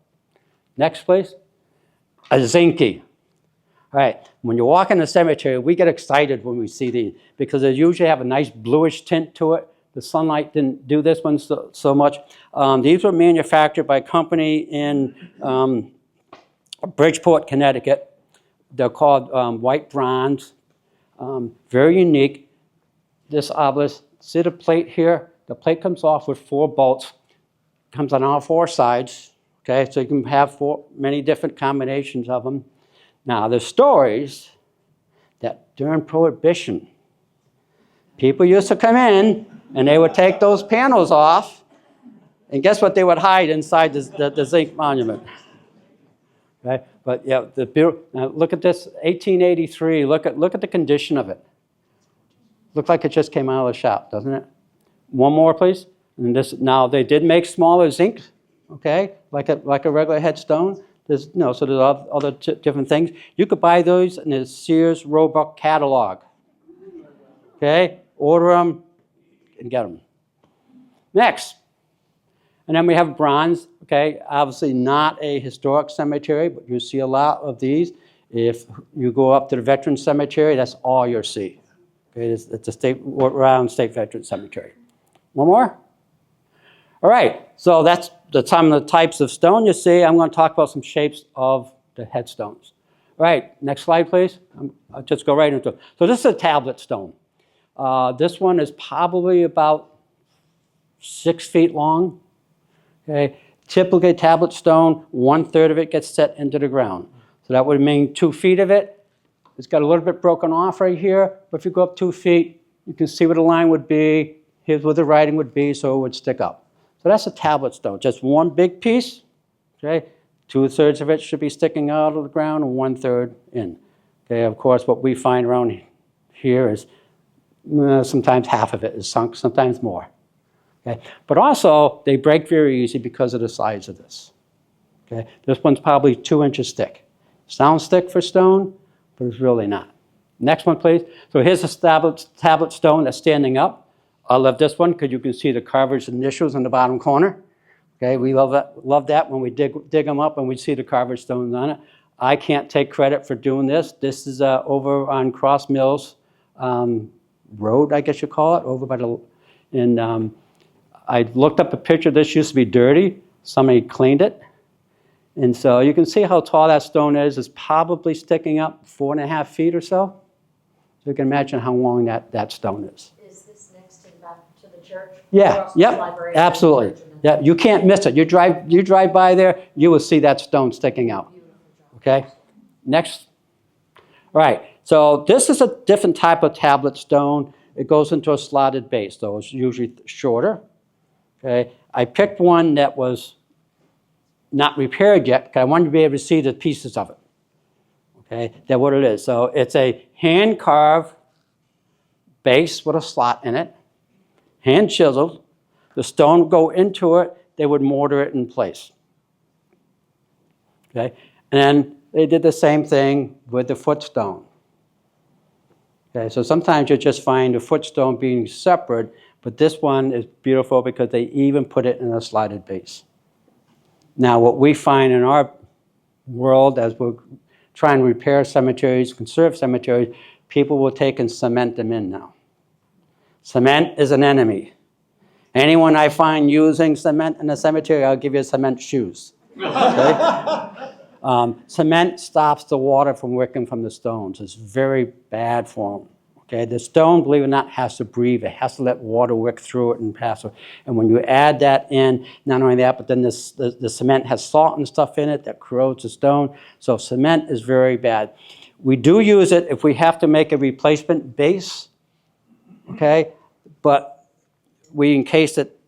Next, please. A zinc. All right, when you walk in the cemetery, we get excited when we see these because they usually have a nice bluish tint to it. The sunlight didn't do this one so much. These were manufactured by a company in Bridgeport, Connecticut. They're called white bronze. Very unique. This obelisk, see the plate here? The plate comes off with 4 bolts. Comes on all 4 sides. Okay, so you can have many different combinations of them. Now, there's stories that during Prohibition, people used to come in and they would take those panels off, and guess what they would hide inside the zinc monument? Right? But yeah, now look at this, 1883. Look at the condition of it. Looks like it just came out of the shop, doesn't it? One more, please. And this, now they did make smaller zinc, okay, like a regular headstone. So there's other different things. You could buy those in the Sears Roebuck catalog. Okay, order them and get them. Next, and then we have bronze. Okay, obviously not a historic cemetery, but you see a lot of these. If you go up to the Veteran Cemetery, that's all you'll see. Okay, it's a Rhode State Veteran Cemetery. One more. All right, so that's some of the types of stone you see. I'm going to talk about some shapes of the headstones. All right, next slide, please. I'll just go right into it. So this is a tablet stone. This one is probably about 6 feet long. Okay, typically tablet stone, 1/3 of it gets set into the ground. So that would mean 2 feet of it. It's got a little bit broken off right here, but if you go up 2 feet, you can see where the line would be. Here's where the writing would be, so it would stick up. So that's a tablet stone, just one big piece, okay? 2/3 of it should be sticking out of the ground and 1/3 in. Okay, of course, what we find around here is sometimes half of it is sunk, sometimes more. Okay, but also they break very easy because of the size of this. Okay, this one's probably 2 inches thick. Sounds thick for stone, but it's really not. Next one, please. So here's a tablet stone that's standing up. I love this one because you can see the carver's initials in the bottom corner. Okay, we love that when we dig them up and we see the carver stones on it. I can't take credit for doing this. This is over on Cross Mills Road, I guess you call it, over by the, and I looked up a picture. This used to be dirty. Somebody cleaned it. And so you can see how tall that stone is. It's probably sticking up 4.5 feet or so. So you can imagine how long that stone is. Is this next to the church? Yeah, Across from the yep, library, absolutely. the church, and Yeah, you can't miss it. You drive by there, you will see that stone sticking out. Okay, next. All right, so this is a different type of tablet stone. It goes into a slotted base, so it's usually shorter. Okay, I picked one that was not repaired yet because I wanted to be able to see the pieces of it. Okay, that's what it is. So it's a hand-carved base with a slot in it, hand chiseled. The stone would go into it. They would mortar it in place. Okay, and then they did the same thing with the footstone. Okay, so sometimes you just find the footstone being separate, but this one is beautiful because they even put it in a slotted base. Now, what we find in our world as we're trying to repair cemeteries, conserve cemeteries, people will take and cement them in now. Cement is an enemy. Anyone I find using cement in a cemetery, I'll give you cement shoes. Okay? Cement stops the water from wicking from the stones. It's very bad for them. Okay? The stone, believe it or not, has to breathe. It has to let water wick through it and pass it. And when you add that in, not only that, but then the cement has salt and stuff in it that corrodes the stone. So cement is very bad. We do use it if we have to make a replacement base, okay? But we encase it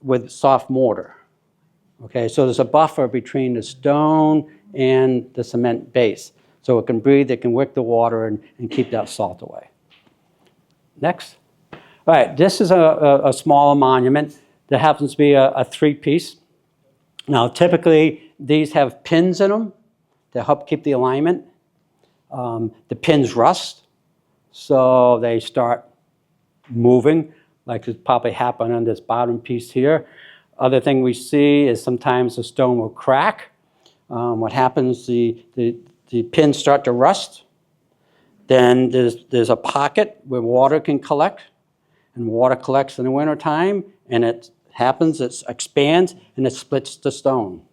with soft mortar. Okay, so there's a buffer between the stone and the cement base. So it can breathe, it can wick the water and keep that salt away. Next. All right, this is a smaller monument that happens to be a three-piece. Now, typically, these have pins in them to help keep the alignment. The pins rust, so they start moving, like it's probably happened on this bottom piece here. Other thing we see is sometimes the stone will crack. What happens, the pins start to rust. Then there's a pocket where water can collect, and water collects in the wintertime, and it expands, and it splits the stone.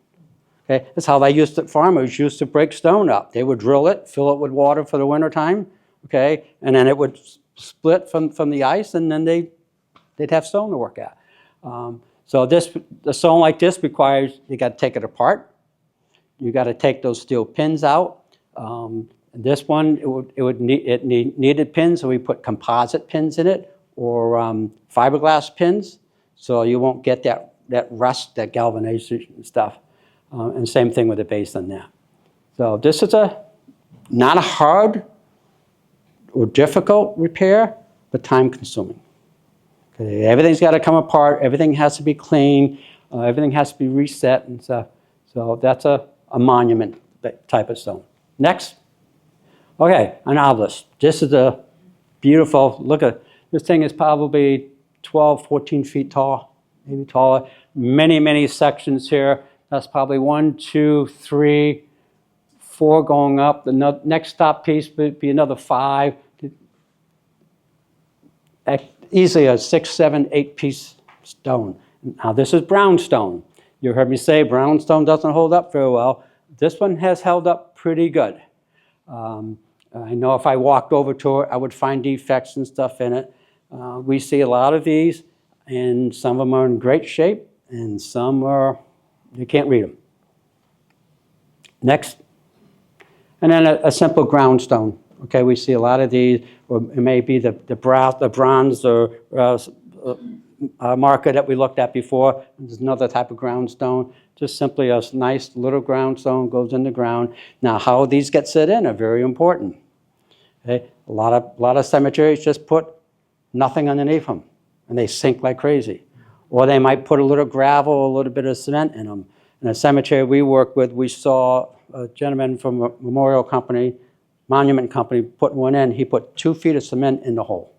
Okay? That's how farmers used to break stone up. They would drill it, fill it with water for the wintertime, okay? And then it would split from the ice, and then they'd have stone to work at. So a stone like this requires, you got to take it apart. You got to take those steel pins out. This one, it needed pins, so we put composite pins in it, or fiberglass pins, so you won't get that rust, that galvanization stuff. And same thing with the base on that. So this is not a hard or difficult repair, but time consuming. Okay, everything's got to come apart, everything has to be clean, everything has to be reset and stuff. So that's a monument type of stone. Next. Okay, an obelisk. This is a beautiful, look at, this thing is probably 12, 14 feet tall, maybe taller. Many, many sections here. That's probably 1, 2, 3, 4 going up. The next stop piece would be another 5. Easily a 6, 7, 8 piece stone. Now this is brown stone. You heard me say brown stone doesn't hold up very well. This one has held up pretty good. I know if I walked over to it, I would find defects and stuff in it. We see a lot of these, and some of them are in great shape, and some are, you can't read them. Next. And then a simple ground stone. Okay, we see a lot of these, or it may be the bronze or marker that we looked at before. There's another type of ground stone. Just simply a nice little ground stone goes in the ground. Now, how these get set in are very important. Okay? A lot of cemeteries just put nothing underneath them, and they sink like crazy. Or they might put a little gravel, a little bit of cement in them. In a cemetery we work with, we saw a gentleman from a memorial company, monument company, put one in. He put 2 feet of cement in the hole.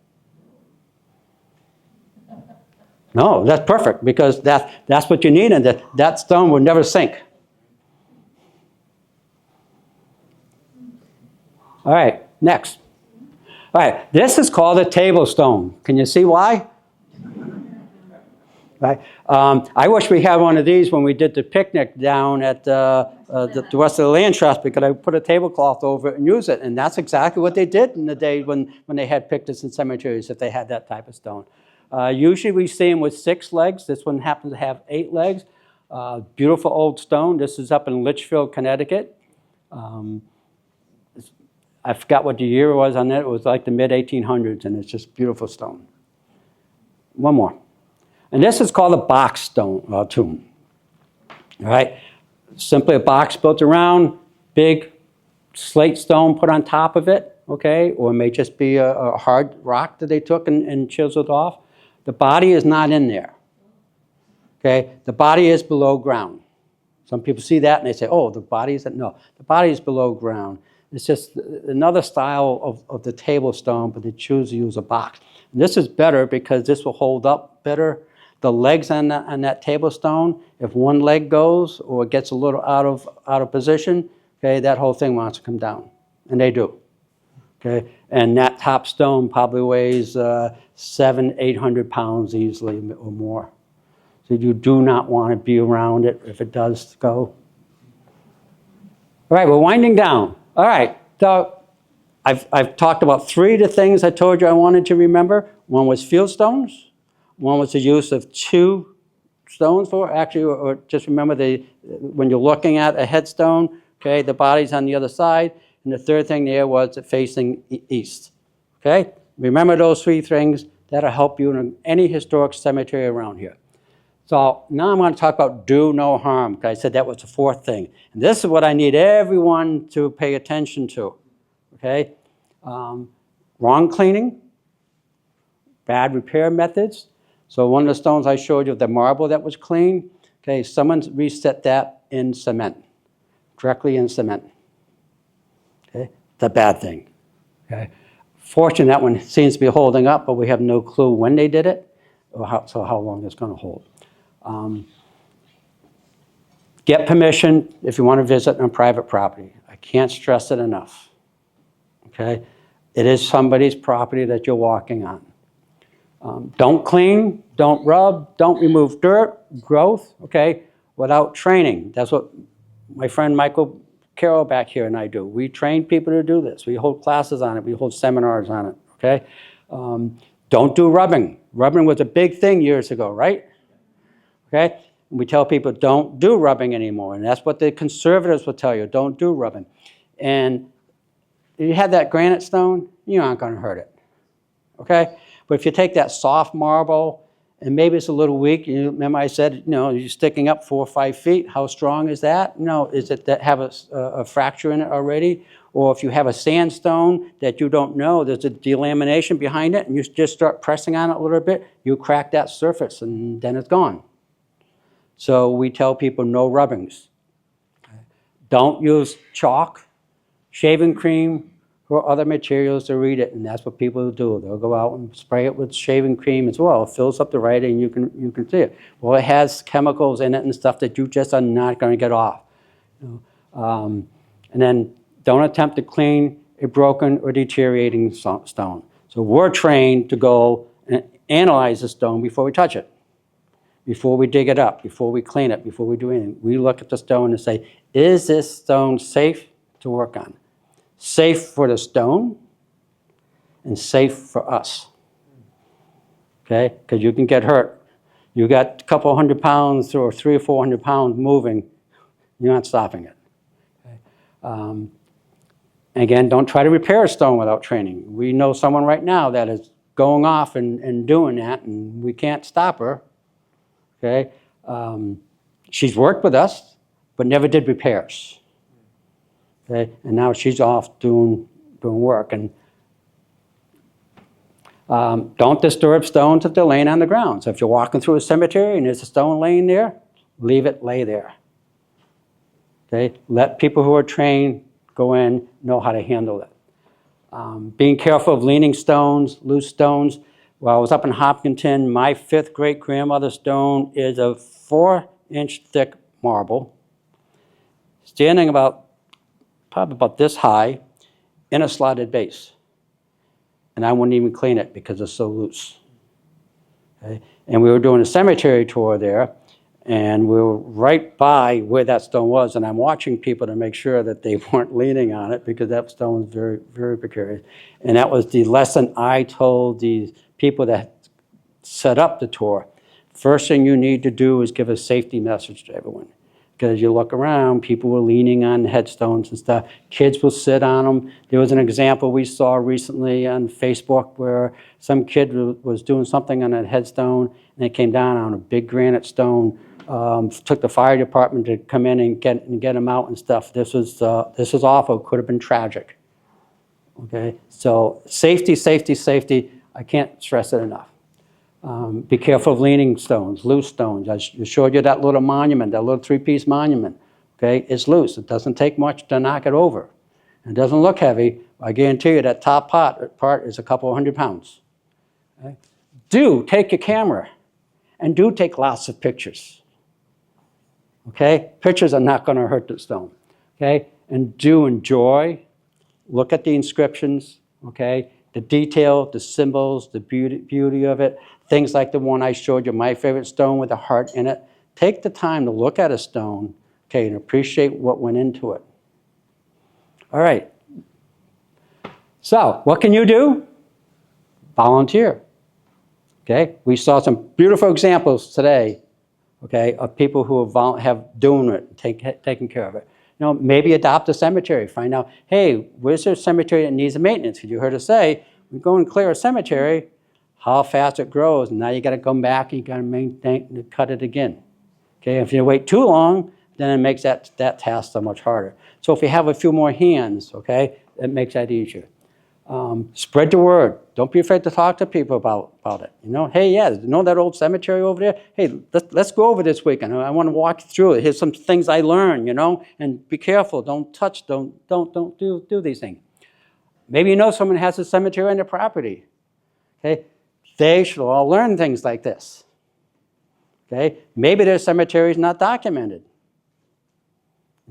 No, that's perfect, because that's what you need, and that stone will never sink. All right, next. All right, this is called a table stone. Can you see why? Right. I wish we had one of these when we did the picnic down at the rest of the land trust, because I put a tablecloth over it and use it. And that's exactly what they did in the day when they had picnics in cemeteries, if they had that type of stone. Usually we see them with 6 legs. This one happens to have 8 legs. Beautiful old stone. This is up in Litchfield, Connecticut. I forgot what the year was on it. It was like the mid-1800s, and it's just beautiful stone. One more. And this is called a box stone tomb. All right, simply a box built around, big slate stone put on top of it. Okay, or it may just be a hard rock that they took and chiseled off. The body is not in there. Okay, the body is below ground. Some people see that and they say, "Oh, the body is no." The body is below ground. It's just another style of the table stone, but they choose to use a box. And this is better because this will hold up better. The legs on that table stone, if one leg goes or gets a little out of position, okay, that whole thing wants to come down, and they do. Okay, and that top stone probably weighs 700-800 pounds easily or more. So you do not want to be around it if it does go. All right, we're winding down. All right, so I've talked about 3 of the things I told you I wanted to remember. One was field stones. One was the use of 2 stones for, actually, or just remember when you're looking at a headstone, okay, the body's on the other side. And the third thing there was facing east. Okay, remember those 3 things. That'll help you in any historic cemetery around here. So now I'm going to talk about do no harm, because I said that was the 4th thing. And this is what I need everyone to pay attention to. Okay, wrong cleaning, bad repair methods. So one of the stones I showed you, the marble that was clean, okay, someone reset that in cement, directly in cement. Okay, it's a bad thing. Okay, fortunately that one seems to be holding up, but we have no clue when they did it or how long it's going to hold. Get permission if you want to visit on private property. I can't stress it enough. Okay, it is somebody's property that you're walking on. Don't clean, don't rub, don't remove dirt, growth, okay, without training. That's what my friend Michael Carroll back here and I do. We train people to do this. We hold classes on it. We hold seminars on it, okay? Don't do rubbing. Rubbing was a big thing years ago, right? Okay? And we tell people don't do rubbing anymore, and that's what the conservatives will tell you, don't do rubbing. And if you have that granite stone, you aren't going to hurt it, okay? But if you take that soft marble, and maybe it's a little weak, you remember I said, you're sticking up 4 or 5 feet, how strong is that? Is it that have a fracture in it already? Or if you have a sandstone that you don't know, there's a delamination behind it, and you just start pressing on it a little bit, you crack that surface, and then it's gone. So we tell people no rubbings. Don't use chalk, shaving cream, or other materials to read it, and that's what people do. They'll go out and spray it with shaving cream as well. It fills up the writing, you can see it. Well, it has chemicals in it and stuff that you just are not going to get off. And then don't attempt to clean a broken or deteriorating stone. So we're trained to go and analyze the stone before we touch it, before we dig it up, before we clean it, before we do anything. We look at the stone and say, is this stone safe to work on? Safe for the stone and safe for us, okay? Because you can get hurt. You got a couple 100 pounds or 300 or 400 pounds moving, you're not stopping it. Okay? Again, don't try to repair a stone without training. We know someone right now that is going off and doing that, and we can't stop her, okay? She's worked with us, but never did repairs. Okay, and now she's off doing work. And don't disturb stones if they're laying on the ground. So if you're walking through a cemetery and there's a stone laying there, leave it lay there. Okay, let people who are trained go in, know how to handle it. Being careful of leaning stones, loose stones. Well, I was up in Hopkinton. My 5th great-grandmother's stone is a 4-inch thick marble, standing probably about this high, in a slotted base. And I wouldn't even clean it because it's so loose. Okay? And we were doing a cemetery tour there, and we were right by where that stone was, and I'm watching people to make sure that they weren't leaning on it because that stone was very, very precarious. And that was the lesson I told these people that set up the tour. First thing you need to do is give a safety message to everyone. Because you look around, people were leaning on headstones and stuff. Kids will sit on them. There was an example we saw recently on Facebook where some kid was doing something on a headstone, and it came down on a big granite stone. Took the fire department to come in and get him out and stuff. This was awful. Could have been tragic. Okay, so safety, safety, safety. I can't stress it enough. Be careful of leaning stones, loose stones. I showed you that little monument, that little 3-piece monument. Okay, it's loose. It doesn't take much to knock it over. It doesn't look heavy. I guarantee you that top part is a couple of 100 pounds. Okay? Do take your camera, and do take lots of pictures. Okay, pictures are not going to hurt the stone. Okay, and do enjoy. Look at the inscriptions. Okay, the detail, the symbols, the beauty of it. Things like the one I showed you, my favorite stone with a heart in it. Take the time to look at a stone, okay, and appreciate what went into it. All right. So, what can you do? Volunteer. Okay, we saw some beautiful examples today, okay, of people who have doing it, taking care of it. You know, maybe adopt a cemetery. Find out, hey, where's there a cemetery that needs maintenance? Because you heard us say, we go and clear a cemetery, how fast it grows, and now you got to come back and you got to maintain, cut it again. Okay, if you wait too long, then it makes that task so much harder. So if you have a few more hands, okay, it makes that easier. Spread the word. Don't be afraid to talk to people about it. You know, hey, yeah, you know that old cemetery over there? Hey, let's go over this weekend. I want to walk you through it. Here's some things I learned, you know, and be careful. Don't touch, don't do these things. Maybe you know someone has a cemetery on their property. Okay, they should all learn things like this. Okay, maybe their cemetery is not documented.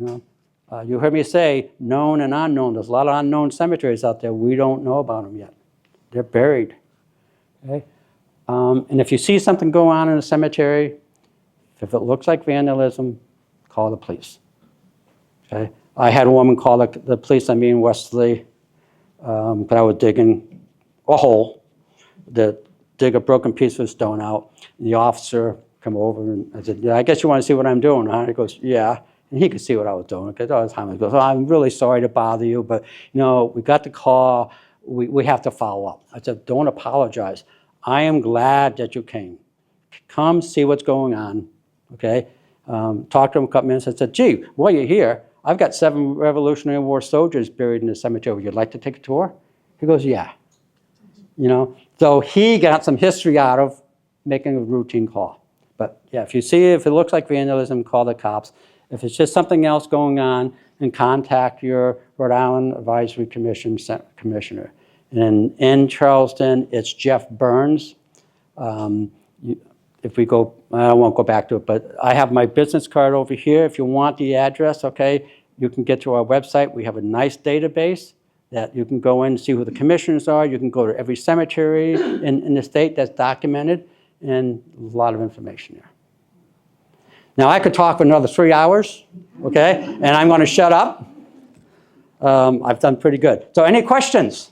You know. You heard me say known and unknown. There's a lot of unknown cemeteries out there. We don't know about them yet. They're buried. Okay? And if you see something go on in a cemetery, if it looks like vandalism, call the police. Okay? I had a woman call the police on me in Westerly, but I was digging a hole to dig a broken piece of stone out. And the officer come over and I said, yeah, I guess you want to see what I'm doing, huh? He goes, yeah. And he could see what I was doing. Because all the time he goes, oh, I'm really sorry to bother you, but you know, we got the call. We have to follow up. I said, don't apologize. I am glad that you came. Come see what's going on. Okay. Talked to him a couple minutes. I said, gee, while you're here, I've got 7 Revolutionary War soldiers buried in the cemetery. Would you like to take a tour? He goes, yeah. You know, so he got some history out of making a routine call. But yeah, if it looks like vandalism, call the cops. If it's just something else going on, then contact your Rhode Island Advisory Commission commissioner. And in Charleston, it's Jeff Burns. If we go, I won't go back to it, but I have my business card over here. If you want the address, okay, you can get to our website. We have a nice database that you can go in and see who the commissioners are. You can go to every cemetery in the state that's documented, and a lot of information there. Now, I could talk for another 3 hours, okay? And I'm going to shut up. I've done pretty good. So any questions?